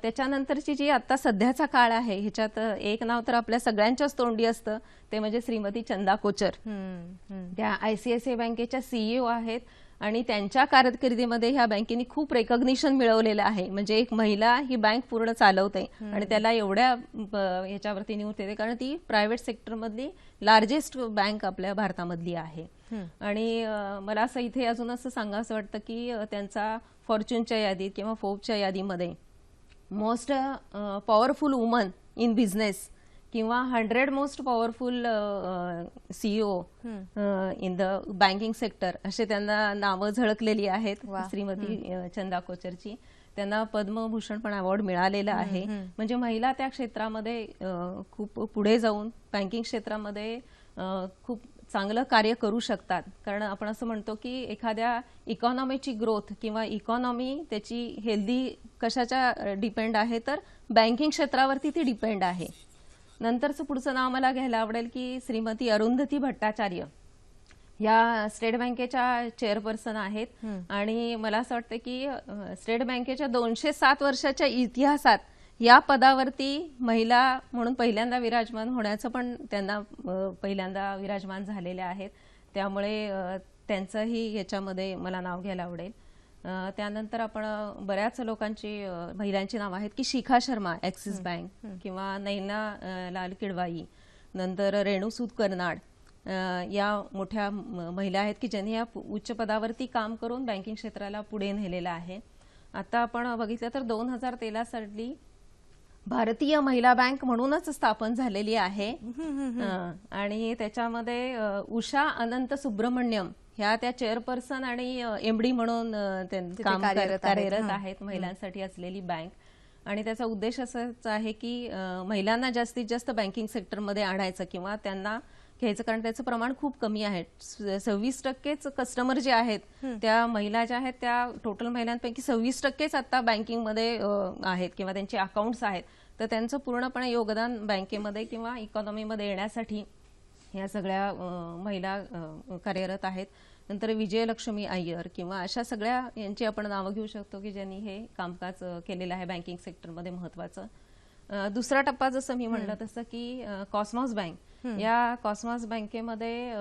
त्याच्यानंतरची जी आता सध्याचा काळ आहे ह्याच्यात एक नाव तर आपल्या सगळ्यांच्याच तोंडी असतं ते म्हणजे श्रीमती चंदा कोचर. त्या ICICI बँकेच्या CEO आहेत आणि त्यांच्या कारकिर्दीमध्ये ह्या बँकेने खूप रेकॉग्निशन मिळवलेलं आहे. म्हणजे एक महिला ही बँक पूर्ण चालवते आणि त्याला एवढ्या ह्याच्यावरती निवृत्ती देते कारण ती प्रायव्हेट सेक्टरमधली लार्जेस्ट बँक आपल्या भारतामधली आहे. आणि मला असं इथे अजून असं सांगावं वाटतं की त्यांचा फॉर्च्यूनच्या यादीत किंवा फोर्ब्सच्या यादीमध्ये most powerful woman in business किंवा 100 most powerful CEO in the banking sector असे त्यांना नावं झळकलेली आहेत श्रीमती चंदा कोचरची. त्यांना पद्मभूषण पण अवॉर्ड मिळालेला आहे. म्हणजे महिला त्या क्षेत्रामध्ये खूप पुढे जाऊन बँकिंग क्षेत्रामध्ये खूप चांगलं कार्य करू शकतात. कारण आपण असं म्हणतो की एखाद्या इकॉनॉमीची ग्रोथ किंवा इकॉनॉमी त्याची हेल्दी कशाच्या डिपेंड आहे तर बँकिंग क्षेत्रावरती ती डिपेंड आहे. नंतरचं पुढचं नाव मला घ्यायला आवडेल की श्रीमती अरुंधती भट्टाचार्य या स्टेट बँकेच्या चेअरपर्सन आहेत. आणि मला असं वाटतं की स्टेट बँकेच्या 207 वर्षाच्या इतिहासात या पदावरती महिला म्हणून पहिल्यांदा विराजमान होण्याचं पण त्यांना पहिल्यांदा विराजमान झालेल्या आहेत. त्यामुळे त्यांचंही याच्यामध्ये मला नाव घ्यायला आवडेल. त्यानंतर आपण बऱ्याच लोकांची महिलांची नावं आहेत की शिखा शर्मा ॲक्सिस बँक किंवा नैना लाल किडवाई, नंतर रेणू सूद कर्नाड या मोठ्या महिला आहेत की ज्यांनी या उच्च पदावरती काम करून बँकिंग क्षेत्राला पुढे नेलेलं आहे. आता आपण बघितलं तर 2013 साली भारतीय महिला बँक म्हणूनच स्थापन झालेली आहे. आणि त्याच्यामध्ये उषा अनंत सुब्रमण्यम ह्या त्या चेअरपर्सन आणि MD म्हणून काम कार्यरत आहेत महिलांसाठी असलेली बँक. आणि त्याचा उद्देश असाच आहे की महिलांना जास्तीत जास्त बँकिंग सेक्टरमध्ये आणायचं किंवा त्यांना घ्यायचं, कारण त्याचं प्रमाण खूप कमी आहे. 26% कस्टमर जे आहेत त्या महिला ज्या आहेत त्या टोटल महिलांपैकी 26% आता बँकिंगमध्ये आहेत किंवा त्यांचे अकाउंट्स आहेत. तर त्यांचं पूर्णपणे योगदान बँकेमध्ये किंवा इकॉनॉमीमध्ये येण्यासाठी या सगळ्या महिला कार्यरत आहेत. नंतर विजयलक्ष्मी अय्यर किंवा अशा सगळ्या यांची आपण नावं घेऊ शकतो की ज्यांनी हे कामकाज केलेलं आहे बँकिंग सेक्टरमध्ये महत्त्वाचं. दुसरा टप्पा जसं मी म्हणलं तसं की कॉस्मॉस बँक, या कॉस्मॉस बँकेमध्ये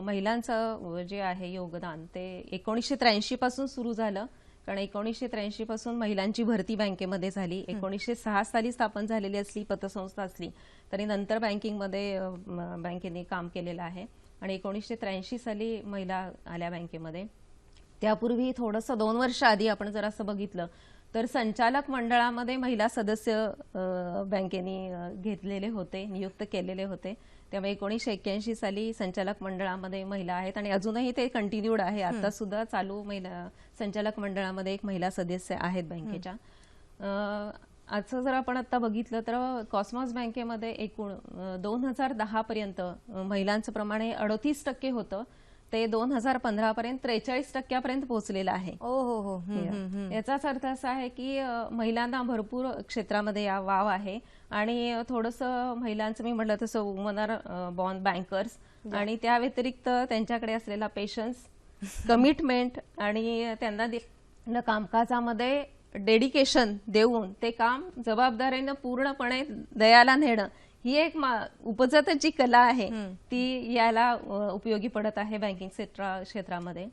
महिलांचं जे आहे योगदान ते 1983 पासून सुरू झालं. कारण 1983 पासून महिलांची भरती बँकेमध्ये झाली. 1906 साली स्थापन झालेली असली पतसंस्था असली तरी नंतर बँकिंगमध्ये बँकेने काम केलेलं आहे आणि 1983 साली महिला आल्या बँकेमध्ये. त्यापूर्वी थोडंसं 2 वर्ष आधी आपण जर असं बघितलं तर संचालक मंडळामध्ये महिला सदस्य बँकेने घेतलेले होते, नियुक्त केलेले होते. त्यामुळे 1981 साली संचालक मंडळामध्ये महिला आहेत आणि अजूनही ते कंटिन्यूड आहे. आता सुद्धा चालू महिला संचालक मंडळामध्ये एक महिला सदस्य आहेत बँकेच्या. आजचं जर आपण आता बघितलं तर कॉस्मॉस बँकेमध्ये एकूण 2010 पर्यंत महिलांचं प्रमाण हे 38% होतं. ते 2015 पर्यंत 43% पोहोचलेलं आहे. याचाच अर्थ असा आहे की महिलांना भरपूर क्षेत्रामध्ये या वाव आहे आणि थोडंसं महिलांचं मी म्हटलं तसं वुमन आर बॉर्न बँकर्स आणि त्या व्यतिरिक्त त्यांच्याकडे असलेला पेशन्स, कमिटमेंट आणि त्यांना कामकाजामध्ये डेडिकेशन देऊन ते काम जबाबदारीनं पूर्णपणे दयाला नेणं ही एक उपजत जी कला आहे ती याला उपयोगी पडत आहे बँकिंग क्षेत्रामध्ये.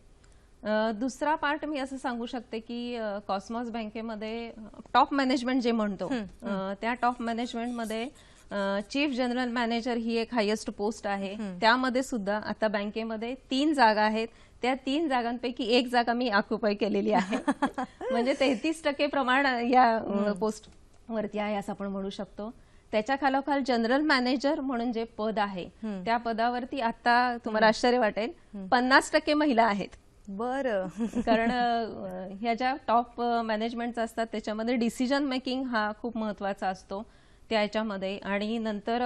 दुसरा पार्ट मी असं सांगू शकते की कॉस्मॉस बँकेमध्ये टॉप मॅनेजमेंट जे म्हणतो त्या टॉप मॅनेजमेंटमध्ये चीफ जनरल मॅनेजर ही एक हायेस्ट पोस्ट आहे. त्यामध्ये सुद्धा आता बँकेमध्ये 3 जागा आहेत. त्या 3 जागांपैकी 1 जागा मी ऑक्युपाय केलेली आहे. म्हणजे 33% प्रमाण या पोस्ट वरती आहे असं आपण म्हणू शकतो. त्याच्या खालोखाल जनरल मॅनेजर म्हणून जे पद आहे त्या पदावरती आता तुम्हाला आश्चर्य वाटेल 50% महिला आहेत. बरं. कारण ह्या ज्या टॉप मॅनेजमेंट असतात त्याच्यामध्ये डिसिजन मेकिंग हा खूप महत्वाचा असतो त्याच्यामध्ये आणि नंतर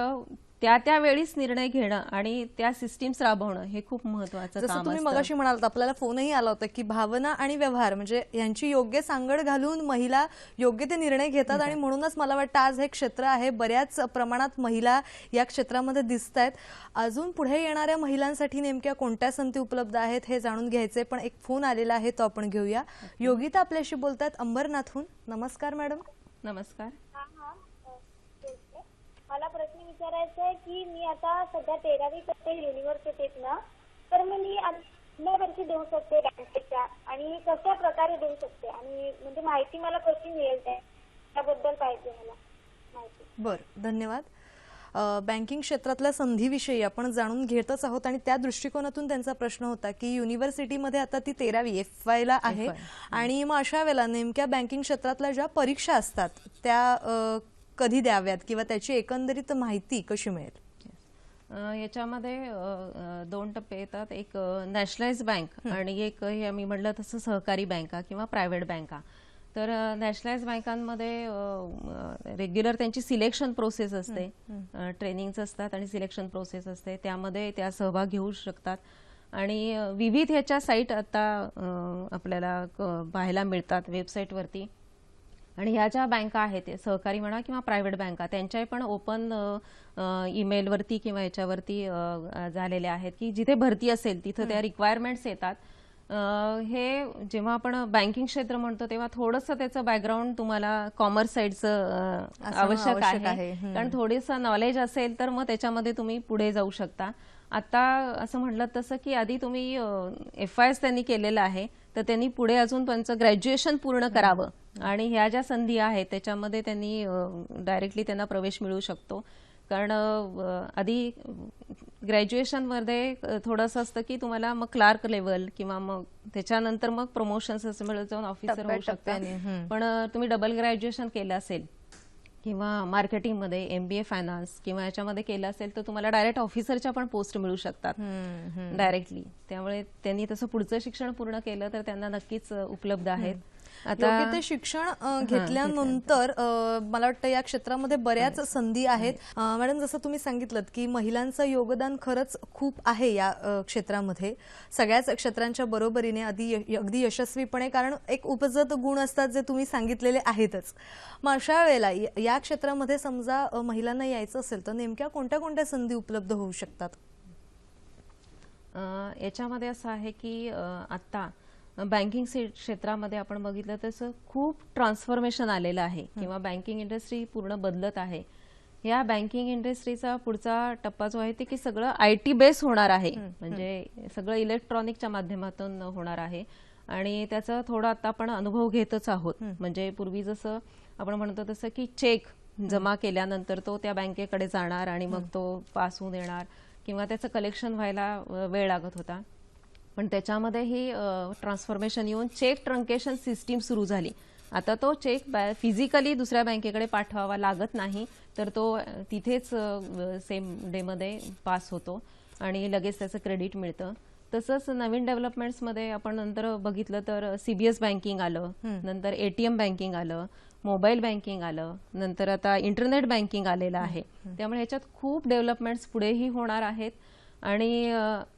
त्या वेळीच निर्णय घेणं आणि त्या सिस्टीम्स राबवणं हे खूप महत्वाचं काम जसं तुम्ही असतं. मगाशी म्हणालात आपल्याला फोनही आला होता की भावना आणि व्यवहार म्हणजे यांची योग्य सांगड घालून महिला योग्य ते निर्णय घेतात आणि म्हणूनच मला वाटतं आज हे क्षेत्र आहे बऱ्याच प्रमाणात महिला या क्षेत्रामध्ये दिसत आहेत. अजून पुढे येणाऱ्या महिलांसाठी नेमक्या कोणत्या संधी उपलब्ध आहेत हे जाणून घ्यायचे, पण एक फोन आलेला आहे तो आपण घेऊया. योगिता आपल्याशी बोलतात अंबरनाथहून. नमस्कार मॅडम. नमस्कार. मला प्रश्न विचारायचा आहे की मी आता सध्या 13वी करते युनिव्हर्सिटीत ना, तर मी अनेक वर्षी देऊ शकते बँकेच्या आणि कशा प्रकारे देऊ शकते आणि म्हणजे माहिती मला कशी मिळेल त्याबद्दल पाहिजे मला माहिती. बरं, धन्यवाद. बँकिंग क्षेत्रातल्या संधीविषयी आपण जाणून घेतच आहोत आणि त्या दृष्टिकोनातून त्यांचा प्रश्न होता की युनिव्हर्सिटीमध्ये आता ती 13वी FY ला आहे आणि मग अशा वेळेला नेमक्या बँकिंग क्षेत्रातल्या ज्या परीक्षा असतात त्या कधी द्याव्यात किंवा त्याची एकंदरीत माहिती कशी मिळेल? याच्यामध्ये 2 टप्पे येतात. एक नॅशनलाइज बँक आणि एक हे मी म्हटलं तसं सहकारी बँका किंवा प्रायव्हेट बँका. तर नॅशनलाइज बँकांमध्ये रेग्युलर त्यांची सिलेक्शन प्रोसेस असते, ट्रेनिंग्स असतात आणि सिलेक्शन प्रोसेस असते. त्यामध्ये त्या सहभाग घेऊ शकतात आणि विविध ह्याच्या साईट आता आपल्याला पाहायला मिळतात वेबसाईटवरती. आणि ह्या ज्या बँका आहेत सहकारी म्हणा किंवा प्रायव्हेट बँका त्यांच्या पण ओपन ईमेलवरती किंवा याच्यावरती झालेल्या आहेत की जिथे भरती असेल तिथे त्या रिक्वायरमेंट्स येतात. हे जेव्हा आपण बँकिंग क्षेत्र म्हणतो तेव्हा थोडंसं त्याचं बॅकग्राऊंड तुम्हाला कॉमर्स साईडचं आवश्यक आहे. कारण थोडंसं नॉलेज असेल तर मग त्याच्यामध्ये तुम्ही पुढे जाऊ शकता. आता असं म्हटलं तसं की आधी तुम्ही FYs त्यांनी केलेलं आहे तर त्यांनी पुढे अजून त्यांचं ग्रॅज्युएशन पूर्ण करावं आणि ह्या ज्या संधी आहेत त्याच्यामध्ये त्यांनी डायरेक्टली त्यांना प्रवेश मिळू शकतो. कारण आधी ग्रॅज्युएशनमध्ये थोडंसं असतं की तुम्हाला मग क्लार्क लेवल किंवा मग त्याच्यानंतर मग प्रमोशन्स असं मिळत जाऊन ऑफिसर होऊ शकतात. पण तुम्ही डबल ग्रॅज्युएशन केलं असेल किंवा मार्केटिंगमध्ये MBA फायनान्स किंवा याच्यामध्ये केलं असेल तर तुम्हाला डायरेक्ट ऑफिसरच्या पण पोस्ट मिळू शकतात डायरेक्टली. त्यामुळे त्यांनी तसं पुढचं शिक्षण पूर्ण केलं तर त्यांना नक्कीच उपलब्ध आहेत. योग्य ते शिक्षण घेतल्यानंतर मला वाटतं या क्षेत्रामध्ये बऱ्याच संधी आहेत. मॅडम जसं तुम्ही सांगितलं की महिलांचं योगदान खरंच खूप आहे या क्षेत्रामध्ये सगळ्याच क्षेत्रांच्या बरोबरीने अगदी यशस्वीपणे, कारण एक उपजत गुण असतात जे तुम्ही सांगितलेले आहेतच. मग अशा वेळेला या क्षेत्रामध्ये समजा महिलांना यायचं असेल तर नेमक्या कोणत्या कोणत्या संधी उपलब्ध होऊ शकतात? याच्यामध्ये असं आहे की आत्ता बँकिंग क्षेत्रामध्ये आपण बघितलं तसं खूप ट्रान्सफॉर्मेशन आलेलं आहे किंवा बँकिंग इंडस्ट्री पूर्ण बदलत आहे. या बँकिंग इंडस्ट्रीचा पुढचा टप्पा जो आहे ते की सगळं IT बेस होणार आहे, म्हणजे सगळं इलेक्ट्रॉनिकच्या माध्यमातून होणार आहे आणि त्याचा थोडा आता आपण अनुभव घेतच आहोत. म्हणजे पूर्वी जसं आपण म्हणतो तसं की चेक जमा केल्यानंतर तो त्या बँकेकडे जाणार आणि मग तो पास होऊन येणार किंवा त्याचं कलेक्शन व्हायला वेळ लागत होता. पण त्याच्यामध्ये ही ट्रान्सफॉर्मेशन येऊन चेक ट्रंकेशन सिस्टीम सुरू झाली. आता तो चेक फिजिकली दुसऱ्या बँकेकडे पाठवावा लागत नाही, तर तो तिथेच सेम डे मध्ये पास होतो आणि लगेच त्याचं क्रेडिट मिळतं. तसंच नवीन डेव्हलपमेंट्समध्ये आपण नंतर बघितलं तर CBS बँकिंग आलं, नंतर ATM बँकिंग आलं, मोबाईल बँकिंग आलं, नंतर आता इंटरनेट बँकिंग आलेलं आहे. त्यामुळे ह्याच्यात खूप डेव्हलपमेंट्स पुढेही होणार आहेत. आणि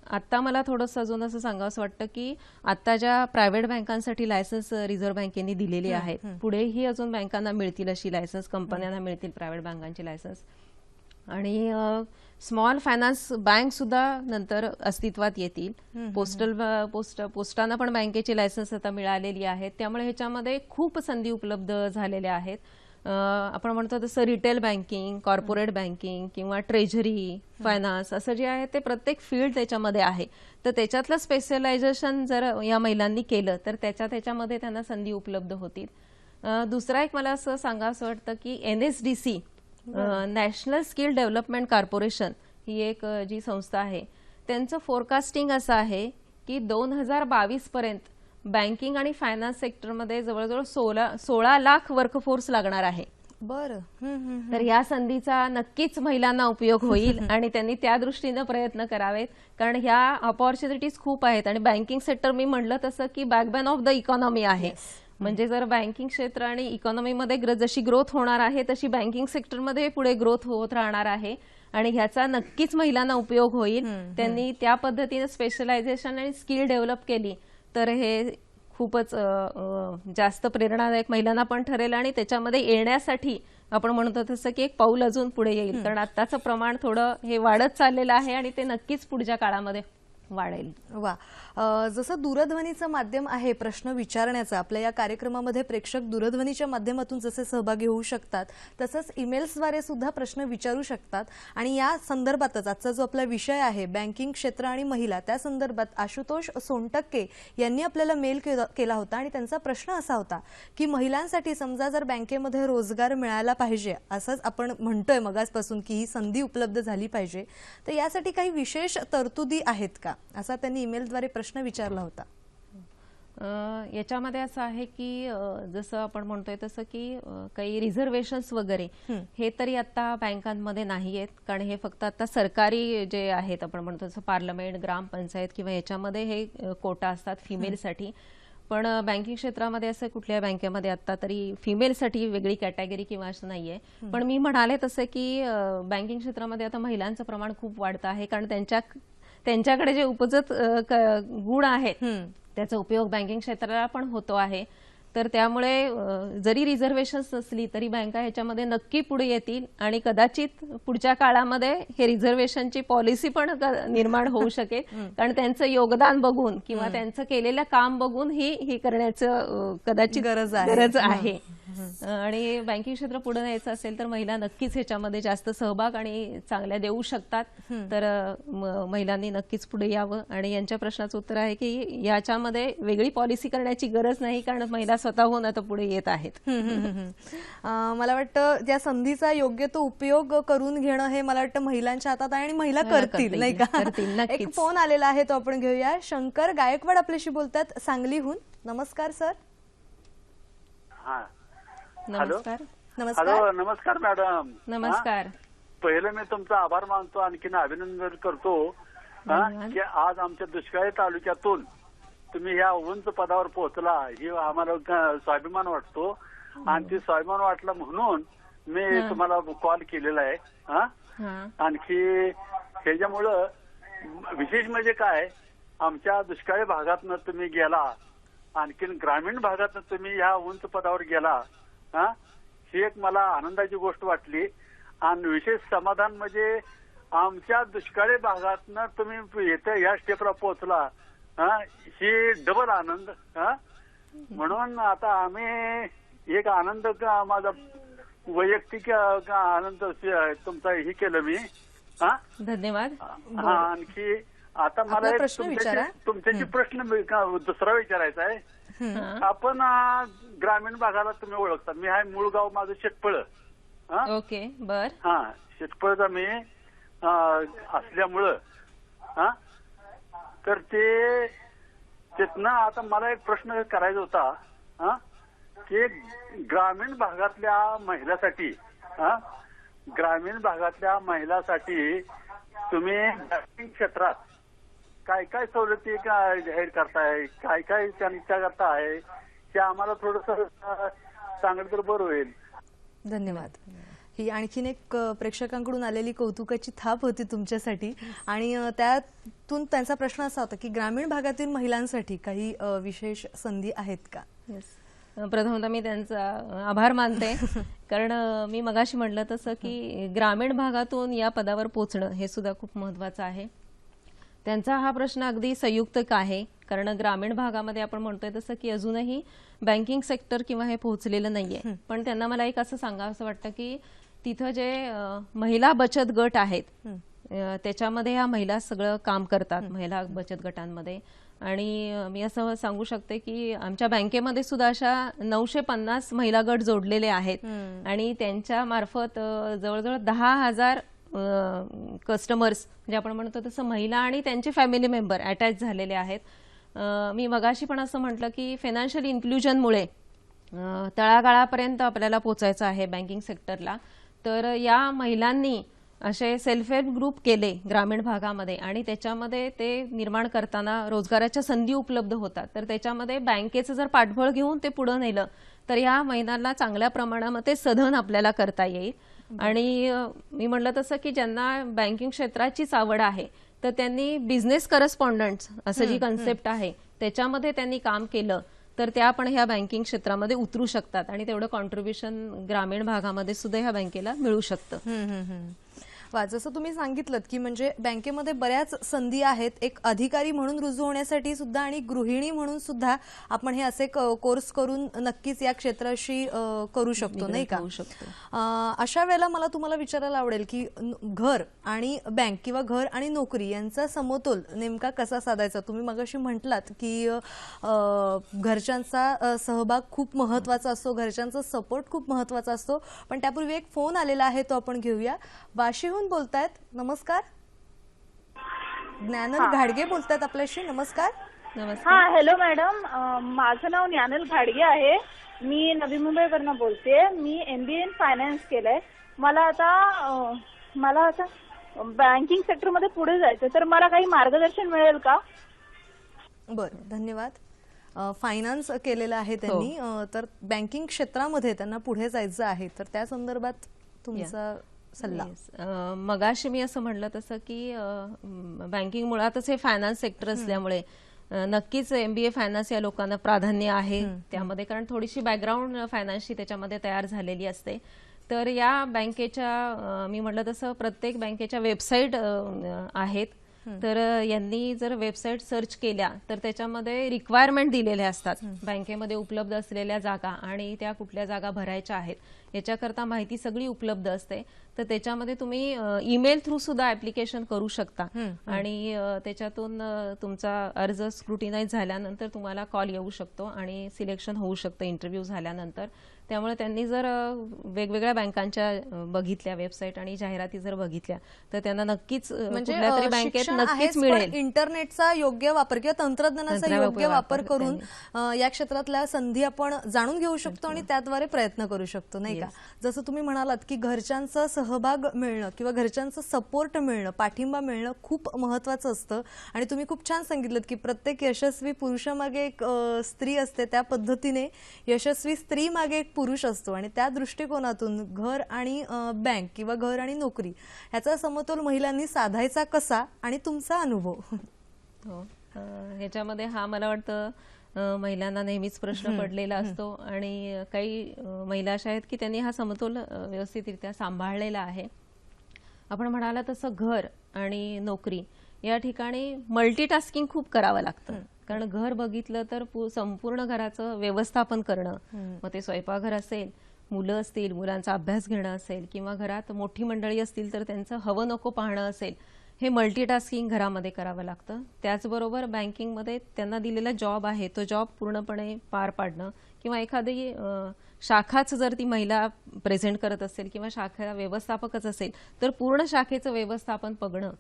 आता मला थोडंसं अजून असं सांगावंसं वाटतं की आता ज्या प्रायव्हेट बँकांसाठी लायसन्स रिझर्व्ह बँकेने दिलेली आहेत, पुढेही अजून बँकांना मिळतील अशी लायसन्स, कंपन्यांना मिळतील प्रायव्हेट बँकांची लायसन्स. आणि स्मॉल फायनान्स बँक सुद्धा नंतर अस्तित्वात येतील. पोस्टानं पण बँकेची लायसन्स आता मिळालेली आहेत. त्यामुळे ह्याच्यामध्ये खूप संधी उपलब्ध झालेल्या आहेत. आपण म्हणतो तसं रिटेल बँकिंग, कॉर्पोरेट बँकिंग किंवा ट्रेझरी, फायनान्स असं जे आहे ते प्रत्येक फील्ड त्याच्यामध्ये आहे. तर त्याच्यातलं स्पेशलायझेशन जर या महिलांनी केलं तर त्याच्यामध्ये त्यांना संधी उपलब्ध होतील. दुसरा एक मला असं सांगावंसं वाटतं की NSDC नॅशनल स्किल डेव्हलपमेंट कॉर्पोरेशन ही एक जी संस्था आहे, त्यांचं फोरकास्टिंग असं आहे की 2022 पर्यंत बँकिंग आणि फायनान्स सेक्टरमध्ये जवळजवळ 16 लाख वर्कफोर्स लागणार आहे. बरं. तर या संधीचा नक्कीच महिलांना उपयोग होईल आणि त्यांनी त्या दृष्टीनं प्रयत्न करावेत, कारण ह्या ऑपॉर्च्युनिटीज खूप आहेत. आणि बँकिंग सेक्टर मी म्हटलं तसं की बॅकबोन ऑफ द इकॉनॉमी आहे. म्हणजे जर बँकिंग क्षेत्र आणि इकॉनॉमीमध्ये जशी ग्रोथ होणार आहे तशी बँकिंग सेक्टरमध्ये पुढे ग्रोथ होत राहणार आहे आणि ह्याचा नक्कीच महिलांना उपयोग होईल. त्यांनी त्या पद्धतीने स्पेशलायझेशन आणि स्किल डेव्हलप केली तर हे खूपच जास्त प्रेरणादायक महिलांना पण ठरेल आणि त्याच्यामध्ये येण्यासाठी आपण म्हणतो तसं की एक पाऊल अजून पुढे येईल. कारण आत्ताचं प्रमाण थोडं हे वाढत चाललेलं आहे आणि ते नक्कीच पुढच्या काळामध्ये वाढेल. वा. जसं दूरध्वनीचं माध्यम आहे प्रश्न विचारण्याचं, आपल्या या कार्यक्रमामध्ये प्रेक्षक दूरध्वनीच्या माध्यमातून जसे सहभागी होऊ शकतात तसंच ईमेल्सद्वारे सुद्धा प्रश्न विचारू शकतात. आणि या संदर्भातच आजचा जो आपला विषय आहे बँकिंग क्षेत्र आणि महिला, त्या संदर्भात आशुतोष सोनटक्के यांनी आपल्याला मेल केला होता आणि त्यांचा प्रश्न असा होता की महिलांसाठी समजा जर बँकेमध्ये रोजगार मिळाला पाहिजे, असंच आपण म्हणतोय मगासपासून की ही संधी उपलब्ध झाली पाहिजे, तर यासाठी काही विशेष तरतुदी आहेत का, असा त्यांनी ईमेलद्वारे प्रश्न विचारला होता. याच्यामध्ये असं आहे की जसं आपण म्हणतोय तसं की काही रिझर्वेशन्स वगैरे हे तरी आता बँकांमध्ये नाही आहेत, कारण हे फक्त आता सरकारी जे आहेत आपण म्हणतो तसं पार्लमेंट, ग्रामपंचायत किंवा याच्यामध्ये हे कोटा असतात फिमेलसाठी. पण बँकिंग क्षेत्रामध्ये असं कुठल्या बँकेमध्ये आता तरी फिमेलसाठी वेगळी कॅटेगरी किंवा असं नाहीये. पण मी म्हणाले तसं की बँकिंग क्षेत्रामध्ये आता महिलांचं प्रमाण खूप वाढतं आहे, कारण त्यांच्याकडे जे उपजत गुण आहेत त्याचा उपयोग बँकिंग क्षेत्राला पण होतो आहे. तर त्यामुळे जरी रिझर्वेशन्स नसली तरी बँका ह्याच्यामध्ये नक्की पुढे येतील आणि कदाचित पुढच्या काळामध्ये हे रिझर्वेशनची पॉलिसी पण निर्माण होऊ शकेल, कारण त्यांचं योगदान बघून किंवा त्यांचं केलेलं काम बघून ही करण्याचं कदाचित गरज आहे. आणि बँकिंग क्षेत्र पुढे न्यायचं असेल तर महिला नक्कीच ह्याच्यामध्ये जास्त सहभाग आणि चांगल्या देऊ शकतात. तर महिलांनी नक्कीच पुढे यावं. आणि यांच्या प्रश्नाचं उत्तर आहे की याच्यामध्ये वेगळी पॉलिसी करण्याची गरज नाही, कारण महिला स्वतःहून आता पुढे येत आहेत. मला वाटतं या संधीचा योग्य तो उपयोग करून घेणं हे मला वाटतं महिलांच्या हातात आहे आणि महिला करतील, नाही का. एक फोन आलेला आहे तो आपण घेऊया. शंकर गायकवाड आपल्याशी बोलतात सांगलीहून. नमस्कार सर. नमस्कार. हॅलो, नमस्कार मॅडम. नमस्कार. पहिलं मी तुमचा आभार मानतो, आणखीन अभिनंदन करतो की आज आमच्या दुष्काळी तालुक्यातून तुम्ही ह्या उंच पदावर पोहोचला, ही आम्हाला स्वाभिमान वाटतो. आणि ती स्वाभिमान वाटला म्हणून मी तुम्हाला कॉल केलेला आहे. आणखी ह्याच्यामुळं विशेष म्हणजे काय, आमच्या दुष्काळी भागातनं तुम्ही गेला, आणखीन ग्रामीण भागातनं तुम्ही ह्या उंच पदावर गेला, ही एक मला आनंदाची गोष्ट वाटली. आणि विशेष समाधान म्हणजे आमच्या दुष्काळी भागातनं तुम्ही येथे या स्टेपला पोहोचला, ही डबल आनंद. म्हणून आता आम्ही एक आनंद माझा वैयक्तिक आनंद तुमचा हे केलं मी. धन्यवाद. आणखी आता मला आपला एक प्रश्न विचारा. तुमच्याशी प्रश्न दुसरा विचारायचा आहे. आपण ग्रामीण भागाला तुम्ही ओळखता. मी आहे मूळ गाव माझं शेटपळ. ओके, बर. शेटपळचा मी असल्यामुळं तर तिथनं आता मला एक प्रश्न करायचा होता की ग्रामीण भागातल्या महिलासाठी तुम्ही बँकिंग क्षेत्रात काय काय सवलती जाहीर करताय, काय काय त्यांच्याकरता आहे, हे आम्हाला थोडंसं सांगितलं तर बरं होईल. धन्यवाद. ही आणखीन एक प्रेक्षकांकडून आलेली कौतुकाची थाप होती तुमच्यासाठी आणि त्यातून त्यांचा प्रश्न असा होता की ग्रामीण भागातील महिलांसाठी काही विशेष संधी आहेत का? प्रथमतः मी त्यांचा आभार मानते, कारण मी मगाशी म्हटलं तसं की ग्रामीण भागातून या पदावर पोहोचणं हे सुद्धा खूप महत्वाचं आहे. त्यांचा हा प्रश्न अगदी संयुक्तक आहे, कारण ग्रामीण भागामध्ये आपण म्हणतोय तसं की अजूनही बँकिंग सेक्टर किंवा हे पोहोचलेलं नाहीये. पण त्यांना मला एक असं सांगावंसं वाटतं की तिथं जे महिला बचत गट आहेत त्याच्यामध्ये ह्या महिला सगळं काम करतात, महिला बचत गटांमध्ये. आणि मी असं सांगू शकते की आमच्या बँकेमध्ये सुद्धा अशा 950 महिला गट जोडलेले आहेत आणि त्यांच्या मार्फत जवळजवळ 10,000 कस्टमर्स म्हणजे आपण म्हणतो तसं महिला आणि त्यांचे फॅमिली मेंबर अटॅच झालेले आहेत. मी मगाशी पण असं म्हटलं की फायनान्शियल इन्क्लुजनमुळे तळागाळापर्यंत आपल्याला पोचायचं आहे बँकिंग सेक्टरला. तर या महिलांनी असे सेल्फ हेल्प ग्रुप केले ग्रामीण भागामध्ये आणि त्याच्यामध्ये ते निर्माण करताना रोजगाराच्या संधी उपलब्ध होतात. तर त्याच्यामध्ये बँकेचं जर पाठबळ घेऊन ते पुढे नेलं तर या महिलांना चांगल्या प्रमाणामध्ये सधन आपल्याला करता येईल. आणि मी म्हटलं तसं की ज्यांना बँकिंग क्षेत्राचीच आवड आहे तर त्यांनी बिझनेस करस्पॉन्डंट्स असं जी कन्सेप्ट आहे त्याच्यामध्ये त्यांनी काम केलं तर त्या पण ह्या बँकिंग क्षेत्रामध्ये उतरू शकतात आणि तेवढं कॉन्ट्रीब्युशन ग्रामीण भागामध्ये सुद्धा ह्या बँकेला मिळू शकतं. वा, जसं तुम्ही सांगितलं की म्हणजे बँकेमध्ये बऱ्याच संधी आहेत, एक अधिकारी म्हणून रुजू होण्यासाठी सुद्धा आणि गृहिणी म्हणून सुद्धा आपण हे असे कोर्स करून नक्कीच या क्षेत्राशी करू शकतो, नाही का? अशा वेळेला मला तुम्हाला विचारायला आवडेल की घर आणि बँक किंवा घर आणि नोकरी यांचा समतोल नेमका कसा साधायचा? तुम्ही मगाशी म्हटलात की घरच्यांचा सहभाग खूप महत्वाचा असतो, घरच्यांचा सपोर्ट खूप महत्वाचा असतो. पण त्यापूर्वी एक फोन आलेला आहे, तो आपण घेऊया. वाशीहून बोलतायत. नमस्कार, ज्ञानल घाडगे बोलतायत आपल्याशी. नमस्कार. हा, हॅलो मॅडम, माझं नाव ज्ञानल घाडगे आहे. मी नवी मुंबईवरनं बोलते. मी MBA इन फायनान्स केलंय. मला आता बँकिंग सेक्टरमध्ये पुढे जायचं, तर मला काही मार्गदर्शन मिळेल का? बरं, धन्यवाद. फायनान्स केलेलं आहे त्यांनी, तर बँकिंग क्षेत्रामध्ये त्यांना पुढे जायचं आहे, तर त्या संदर्भात तुमचा सल्ला. मगाशी मी असं म्हटलं तसं की बँकिंग मुळातच हे फायनान्स सेक्टर असल्यामुळे नक्कीच MBA फायनान्स या लोकांना प्राधान्य आहे त्यामध्ये, कारण थोडीशी बॅकग्राऊंड फायनान्सची त्याच्यामध्ये तयार झालेली असते. तर या बँकेच्या मी म्हटलं तसं प्रत्येक बँकेच्या वेबसाईट आहेत. तर यांनी जर वेबसाईट सर्च केल्या तर त्याच्यामध्ये रिक्वायरमेंट दिलेल्या असतात, बँकेमध्ये उपलब्ध असलेल्या जागा आणि त्या कुठल्या जागा भरायच्या आहेत याच्याकरता माहिती सगळी उपलब्ध असते. तर त्याच्यामध्ये तुम्ही ईमेल थ्रू सुद्धा ऍप्लिकेशन करू शकता आणि त्याच्यातून तुमचा अर्ज स्क्रुटिनाइज झाल्यानंतर तुम्हाला कॉल येऊ शकतो आणि सिलेक्शन होऊ शकतं इंटरव्ह्यू झाल्यानंतर. त्यामुळे त्यांनी जर वेगवेगळ्या बँकांच्या बघितल्या वेबसाईट आणि जाहिराती जर बघितल्या तर त्यांना नक्कीच कुठल्या तरी बँकेत नक्कीच मिळेल. इंटरनेटचा योग्य वापर किंवा तंत्रज्ञानाचा योग्य वापर करून या क्षेत्रातल्या संधी आपण जाणून घेऊ शकतो आणि त्याद्वारे प्रयत्न करू शकतो, नाही का? जसं तुम्ही म्हणालात की घरच्यांचा सहभाग मिळणं किंवा घरच्यांचं सपोर्ट मिळणं, पाठिंबा मिळणं खूप महत्वाचं असतं. आणि तुम्ही खूप छान सांगितलं की प्रत्येक यशस्वी पुरुषामागे एक स्त्री असते, त्या पद्धतीने यशस्वी स्त्री मागे एक पुरुष असतो आणि त्या दृष्टिकोनातून घर आणि बँक किंवा घर आणि नोकरी ह्याचा समतोल महिलांनी साधायचा कसा आणि तुमचा अनुभव? ह्याच्यामध्ये हा मला वाटतं महिलांना नेहमीच प्रश्न पडलेला असतो आणि काही महिला अशा आहेत की त्यांनी हा समतोल व्यवस्थितरित्या सांभाळलेला आहे. आपण म्हणाला तसं घर आणि नोकरी या ठिकाणी मल्टीटास्किंग खूप करावं लागतं. कारण घर बघितलं तर संपूर्ण घराचं व्यवस्थापन करणं, मग ते स्वयंपाकघर असेल, मुलं असतील, मुलांचा अभ्यास घेणं असेल, किंवा घरात मोठी मंडळी असतील तर त्यांचं हवं नको पाहणं असेल, हे मल्टीटास्किंग घरामध्ये करावं लागतं. त्याचबरोबर बँकिंगमध्ये त्यांना दिलेला जॉब आहे तो जॉब पूर्णपणे पार पाडणं, किंवा एखादी शाखाच जर ती महिला प्रेझेंट करत असेल किंवा शाखेला व्यवस्थापकच असेल तर पूर्ण शाखेचं व्यवस्थापन बघणं,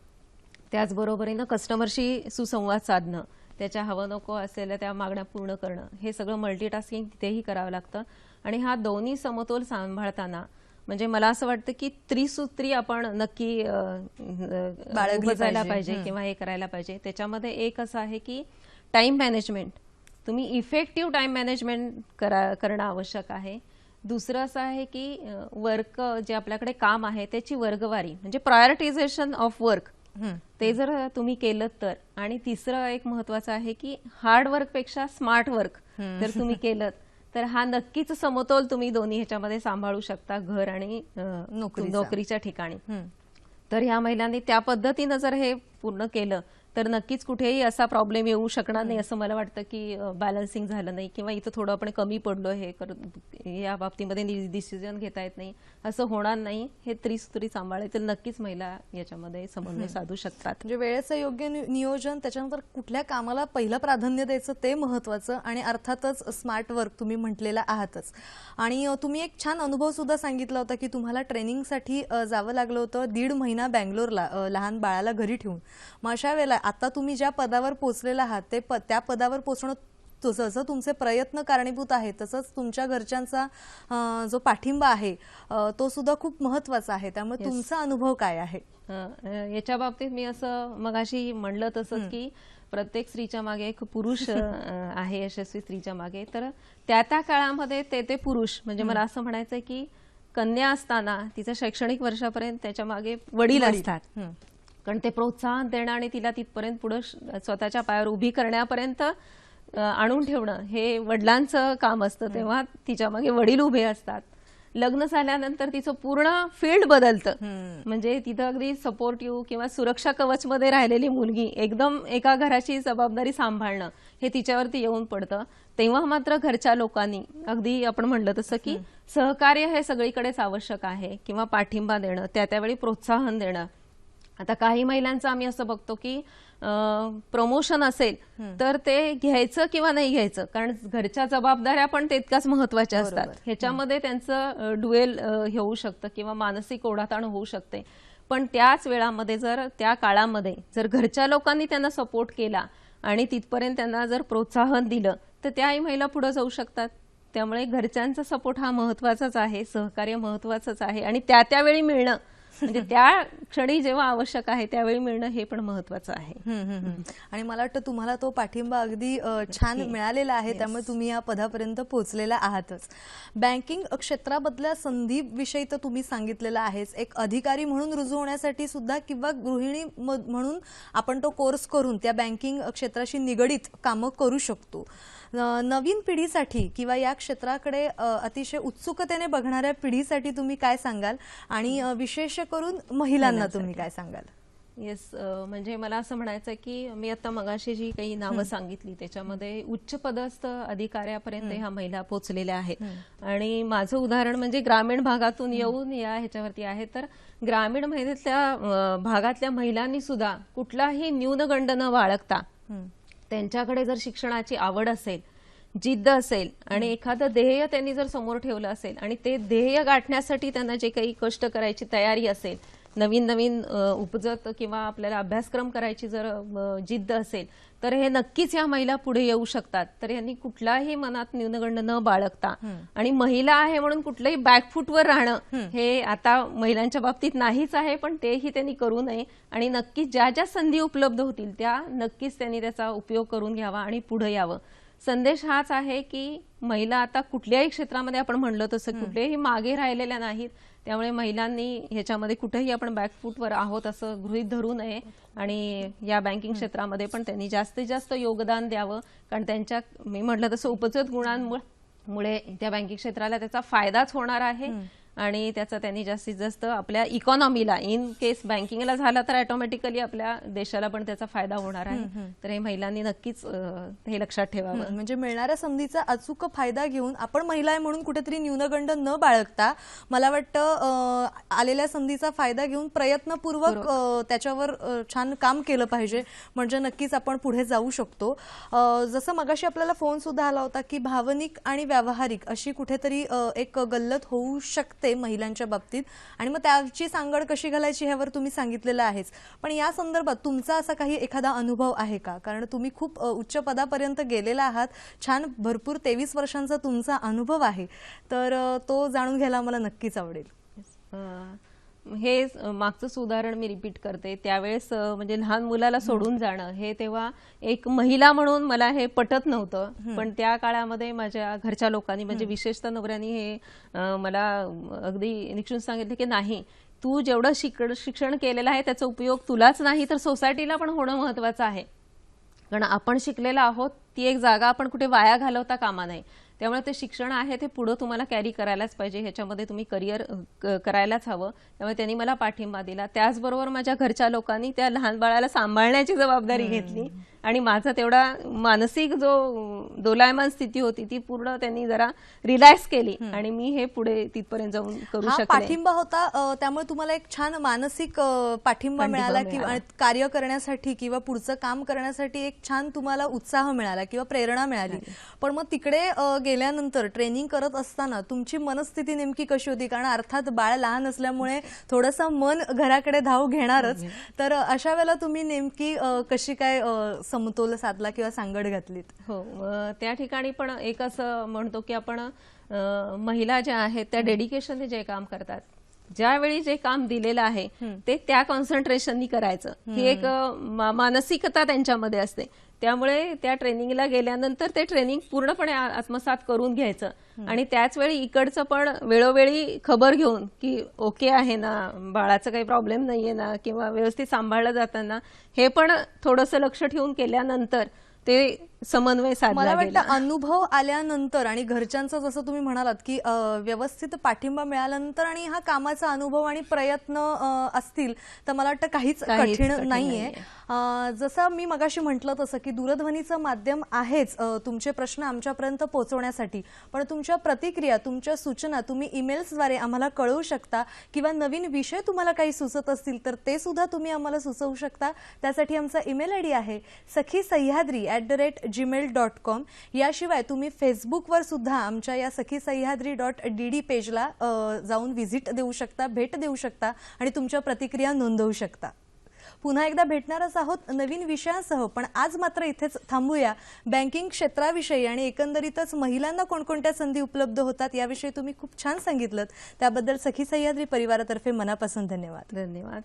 त्याचबरोबरीनं कस्टमरशी सुसंवाद साधणं, त्याच्या हवं नको असलेल्या त्या मागण्या पूर्ण करणं, हे सगळं मल्टीटास्किंग तिथेही करावं लागतं. आणि हा दोन्ही समतोल सांभाळताना म्हणजे मला असं वाटतं की त्रिसूत्री आपण नक्की उपजायला पाहिजे किंवा हे करायला पाहिजे. त्याच्यामध्ये एक असं आहे की टाइम मॅनेजमेंट, तुम्ही इफेक्टिव्ह टाइम मॅनेजमेंट करणं आवश्यक आहे. दुसरं असं आहे की वर्क जे आपल्याकडे काम आहे त्याची वर्गवारी म्हणजे प्रायोरिटायझेशन ऑफ वर्क, ते जर तुम्ही केलं तर. आणि तिसरं एक महत्वाचं आहे की हार्ड वर्कपेक्षा स्मार्ट वर्क जर तुम्ही केलं तर हा नक्कीच समतोल तुम्ही दोन्ही ह्याच्यामध्ये सांभाळू शकता, घर आणि नोकरीच्या ठिकाणी. तर ह्या महिलांनी त्या पद्धतीनं जर हे पूर्ण केलं तर नक्कीच कुठेही असा प्रॉब्लेम येऊ शकणार नाही असं मला वाटतं की बॅलन्सिंग झालं नाही किंवा इथं थोडं आपण कमी पडलो हे या बाबतीमध्ये डिसिजन घेता येत नाही असं होणार नाही. हे त्रिसूत्री सांभाळले तर नक्कीच महिला याच्यामध्ये समन्वय साधू शकतात. म्हणजे वेळेचं योग्य नियोजन, त्याच्यानंतर कुठल्या कामाला पहिलं प्राधान्य द्यायचं ते महत्वाचं, आणि अर्थातच स्मार्ट वर्क तुम्ही म्हटलेला आहातच. आणि तुम्ही एक छान अनुभव सुद्धा सांगितला होता की तुम्हाला ट्रेनिंगसाठी जावं लागलं होतं 1.5 महिना बँगलोरला लहान बाळाला घरी ठेवून. मग अशा वेळेला आता तुम्ही ज्या पदावर पोहोचलेला आहात ते त्या पदावर पोहोचणं जसं तुमचे प्रयत्न कारणीभूत आहे तसंच तुमच्या घरच्यांचा जो पाठिंबा आहे तो सुद्धा खूप महत्वाचा आहे. त्यामुळे तुमचा अनुभव काय आहे याच्या बाबतीत? मी असं मगाशी म्हणलं तसंच की प्रत्येक स्त्रीच्या मागे एक पुरुष आहे, यशस्वी स्त्रीच्या मागे. तर त्या काळामध्ये ते पुरुष म्हणजे मला असं म्हणायचंय की कन्या असताना तिच्या शैक्षणिक वर्षापर्यंत त्याच्या मागे वडील असतात, कारण ते प्रोत्साहन देणं आणि तिला तिथपर्यंत पुढे स्वतःच्या पायावर उभी करण्यापर्यंत आणून ठेवणं हे वडिलांचं काम असतं. तेव्हा तिच्या मागे वडील उभे असतात. लग्न झाल्यानंतर तिचं पूर्ण फील्ड बदलतं. म्हणजे तिथं अगदी सपोर्टिव्ह किंवा सुरक्षा कवच मध्ये राहिलेली मुलगी एकदम एका घराची जबाबदारी सांभाळणं हे तिच्यावरती येऊन पडतं. तेव्हा मात्र घरच्या लोकांनी अगदी आपण म्हणलं तसं की सहकार्य हे सगळीकडेच आवश्यक आहे, किंवा पाठिंबा देणं, त्यावेळी प्रोत्साहन देणं. आता काही महिलांचं आम्ही असं बघतो की प्रमोशन असेल तर ते घ्यायचं किंवा नाही घ्यायचं, कारण घरच्या जबाबदाऱ्या पण तितक्याच महत्वाच्या असतात. ह्याच्यामध्ये त्यांचं ड्युएल होऊ शकतं किंवा मानसिक ओढाताण होऊ शकते. पण त्याच वेळामध्ये जर त्या काळामध्ये जर घरच्या लोकांनी त्यांना सपोर्ट केला आणि तिथपर्यंत त्यांना जर प्रोत्साहन दिलं तर त्याही महिला पुढे जाऊ शकतात. त्यामुळे घरच्यांचा सपोर्ट हा महत्वाचाच आहे, सहकार्य महत्वाचंच आहे, आणि त्यावेळी मिळणं म्हणजे त्या क्षणी जेव्हा आवश्यक आहे त्यावेळी मिळणं हे पण महत्वाचं आहे. आणि मला वाटतं तुम्हाला तो पाठिंबा अगदी छान मिळालेला आहे, त्यामुळे तुम्ही या पदापर्यंत पोहोचलेला आहातच. बँकिंग क्षेत्राबद्दल्या संधीविषयी तर तुम्ही सांगितलेलं आहेच. एक अधिकारी म्हणून रुजू होण्यासाठी सुद्धा किंवा गृहिणी म्हणून आपण तो कोर्स करून त्या बँकिंग क्षेत्राशी निगडीत कामं करू शकतो. नवीन पिढीसाठी किंवा या क्षेत्राकडे अतिशय उत्सुकतेने बघणाऱ्या पिढीसाठी तुम्ही काय सांगाल, आणि विशेष करून महिलांना तुम्ही काय सांगाल? येस, म्हणजे मला असं म्हणायचं की मी आता मगाशी जी काही नावं सांगितली त्याच्यामध्ये उच्च पदस्थ अधिकाऱ्यापर्यंत ह्या महिला पोहोचलेल्या आहेत. आणि माझं उदाहरण म्हणजे ग्रामीण भागातून येऊन या ह्याच्यावरती आहे. तर ग्रामीण भागातल्या महिलांनी सुद्धा कुठलाही न्यूनगंड न बाळगता त्यांच्याकडे जर शिक्षणाची आवड असेल, जिद्द असेल आणि एखादं ध्येय त्यांनी जर समोर ठेवलं असेल आणि ते ध्येय गाठण्यासाठी त्यांना जे काही कष्ट करायची तयारी असेल, नवीन नवीन उपजत किंवा आपल्याला अभ्यासक्रम करायची जर जिद्द असेल तर हे नक्कीच या महिला पुढे येऊ शकतात. तर यांनी कुठलाही मनात न्यूनगंड न बाळगता, आणि महिला आहे म्हणून कुठलंही बॅकफुटवर राहणं हे आता महिलांच्या बाबतीत नाहीच आहे, पण तेही त्यांनी करू नये. आणि नक्कीच ज्या ज्या संधी उपलब्ध होतील त्या नक्कीच त्यांनी त्याचा उपयोग करून घ्यावा आणि पुढे यावं. संदेश हाच आहे की महिला आता कुठल्याही क्षेत्रामध्ये आपण म्हणलं तसं कुठेही मागे राहिलेल्या नाहीत. त्यामुळे महिलांनी ह्याच्यामध्ये कुठेही आपण बॅकफुटवर आहोत असं गृहीत धरू नये, आणि या बँकिंग क्षेत्रामध्ये पण त्यांनी जास्तीत जास्त योगदान द्यावं. कारण त्यांच्या मी म्हटलं तसं उपजत गुणांमुळे त्या बँकिंग क्षेत्राला त्याचा फायदाच होणार आहे. आणि त्याचा त्यांनी जास्तीत जास्त आपल्या इकॉनॉमीला, इन केस बँकिंगला झाला तर ऑटोमॅटिकली आपल्या देशाला पण त्याचा फायदा होणार आहे. तर हे महिलांनी नक्कीच हे लक्षात ठेवावं. म्हणजे मिळणाऱ्या संधीचा अचूक फायदा घेऊन आपण महिला आहे म्हणून कुठेतरी न्यूनगंड न बाळगता मला वाटतं आलेल्या संधीचा फायदा घेऊन प्रयत्नपूर्वक त्याच्यावर छान काम केलं पाहिजे, म्हणजे नक्कीच आपण पुढे जाऊ शकतो. जसं मगाशी आपल्याला फोन सुद्धा आला होता की भावनिक आणि व्यावहारिक अशी कुठेतरी एक गल्लत होऊ शकते महिलांच्या बाबतीत, आणि मग त्याची सांगड कशी घालायची ह्यावर तुम्ही सांगितलेलं आहेच. पण या संदर्भात तुमचा असा काही एखादा अनुभव आहे का? कारण तुम्ही खूप उच्च पदापर्यंत गेलेला आहात, छान भरपूर 23 वर्षांचा तुमचा अनुभव आहे, तर तो जाणून घ्यायला मला नक्कीच आवडेल. हे मागचंच उदाहरण मी रिपीट करते. त्यावेळेस म्हणजे लहान मुलाला सोडून जाणं हे तेव्हा एक महिला म्हणून मला हे पटत नव्हतं, पण त्या काळामध्ये माझ्या घरच्या लोकांनी म्हणजे विशेषतः नवऱ्यानी हे मला अगदी निक्षून सांगितलं की नाही, तू जेवढं शिक्षण केलेलं आहे त्याचा उपयोग तुलाच नाही तर सोसायटीला पण होणं महत्वाचं आहे. कारण आपण शिकलेलो आहोत, ती एक जागा आपण कुठे वाया घालवता कामा नये. त्यामुळे ते शिक्षण आहे ते पुढे तुम्हाला कॅरी करायलाच पाहिजे, ह्याच्यामध्ये तुम्ही करिअर करायलाच हवं. त्यामुळे त्यांनी मला पाठिंबा दिला. त्याचबरोबर माझ्या घरच्या लोकांनी त्या लहान बाळाला सांभाळण्याची जबाबदारी घेतली आणि माझा तेवढा मानसिक जो दोलायमान स्थिती होती ती पूर्ण त्यांनी जरा रिलॅक्स केली आणि मी हे पुढे तिथपर्यंत जाऊन करू शकले. पाठिंबा होता, त्यामुळे तुम्हाला एक छान मानसिक पाठिंबा मिळाला किंवा कार्य करण्यासाठी किंवा पुढचं काम करण्यासाठी एक छान तुम्हाला उत्साह मिळाला किंवा प्रेरणा मिळाली. पण मग तिकडे गेल्यानंतर ट्रेनिंग करत असताना तुमची मनस्थिती नेमकी कशी होती? कारण अर्थात बाळ लहान असल्यामुळे थोडंसं मन घराकडे धाव घेणारच, तर अशा वेळेला तुम्ही नेमकी कशी काय समतोल साधला किंवा सांगड घातलीत? हो, त्या ठिकाणी पण एक असं म्हणतो की आपण महिला ज्या आहेत त्या डेडिकेशनने जे काम करतात, ज्यावेळी जे काम दिलेलं आहे ते त्या कॉन्सन्ट्रेशननी करायचं, ही एक मानसिकता त्यांच्यामध्ये असते. त्यामुळे त्या ट्रेनिंगला गेल्यानंतर ते ट्रेनिंग पूर्णपणे आत्मसात करून घ्यायचं आणि त्याच वेळी इकडचं पण वेळोवेळी खबर घेऊन की ओके आहे ना, बाळाचं काही प्रॉब्लेम नाहीये ना, किंवा व्यवस्थित सांभाळलं जाताना हे पण थोडंसं लक्ष ठेवून केल्यानंतर ते समन्वय साधला मला गेला. वाटतं अनुभव आल्यानंतर आणि घरच्यांचा जसं तुम्ही म्हणालात की व्यवस्थित पाठिंबा मिळाल्यानंतर आणि हा कामाचा अनुभव आणि प्रयत्न असतील तर मला वाटतं काहीच कठीण नाहीये. जसं मी मगाशी म्हटलं तसं की दूरध्वनीचं माध्यम आहेच तुमचे प्रश्न आमच्यापर्यंत पोहोचवण्यासाठी, पण तुमच्या प्रतिक्रिया, तुमच्या सूचना तुम्ही ईमेल्सद्वारे आम्हाला कळवू शकता किंवा नवीन विषय तुम्हाला काही सुचत असतील तर ते सुद्धा तुम्ही आम्हाला सुचवू शकता. त्यासाठी आमचा ईमेल आयडी आहे sakhisayadri@gmail.com. याशिवाय तुम्ही फेसबुकवर सुद्धा आमच्या या sakhisayadri.dd पेजला जाऊन व्हिजिट देऊ शकता, भेट देऊ शकता आणि तुमच्या प्रतिक्रिया नोंदवू शकता. पुन्हा एकदा भेटणारच आहोत नवीन विषयासह, पण आज मात्र इथेच थांबूया. बँकिंग क्षेत्राविषयी आणि एकंदरीतच महिलांना कोणकोणत्या संधी उपलब्ध होतात याविषयी तुम्ही खूप छान सांगितलं. त्याबद्दल सखी सह्याद्री परिवारातर्फे मनापासून धन्यवाद. धन्यवाद.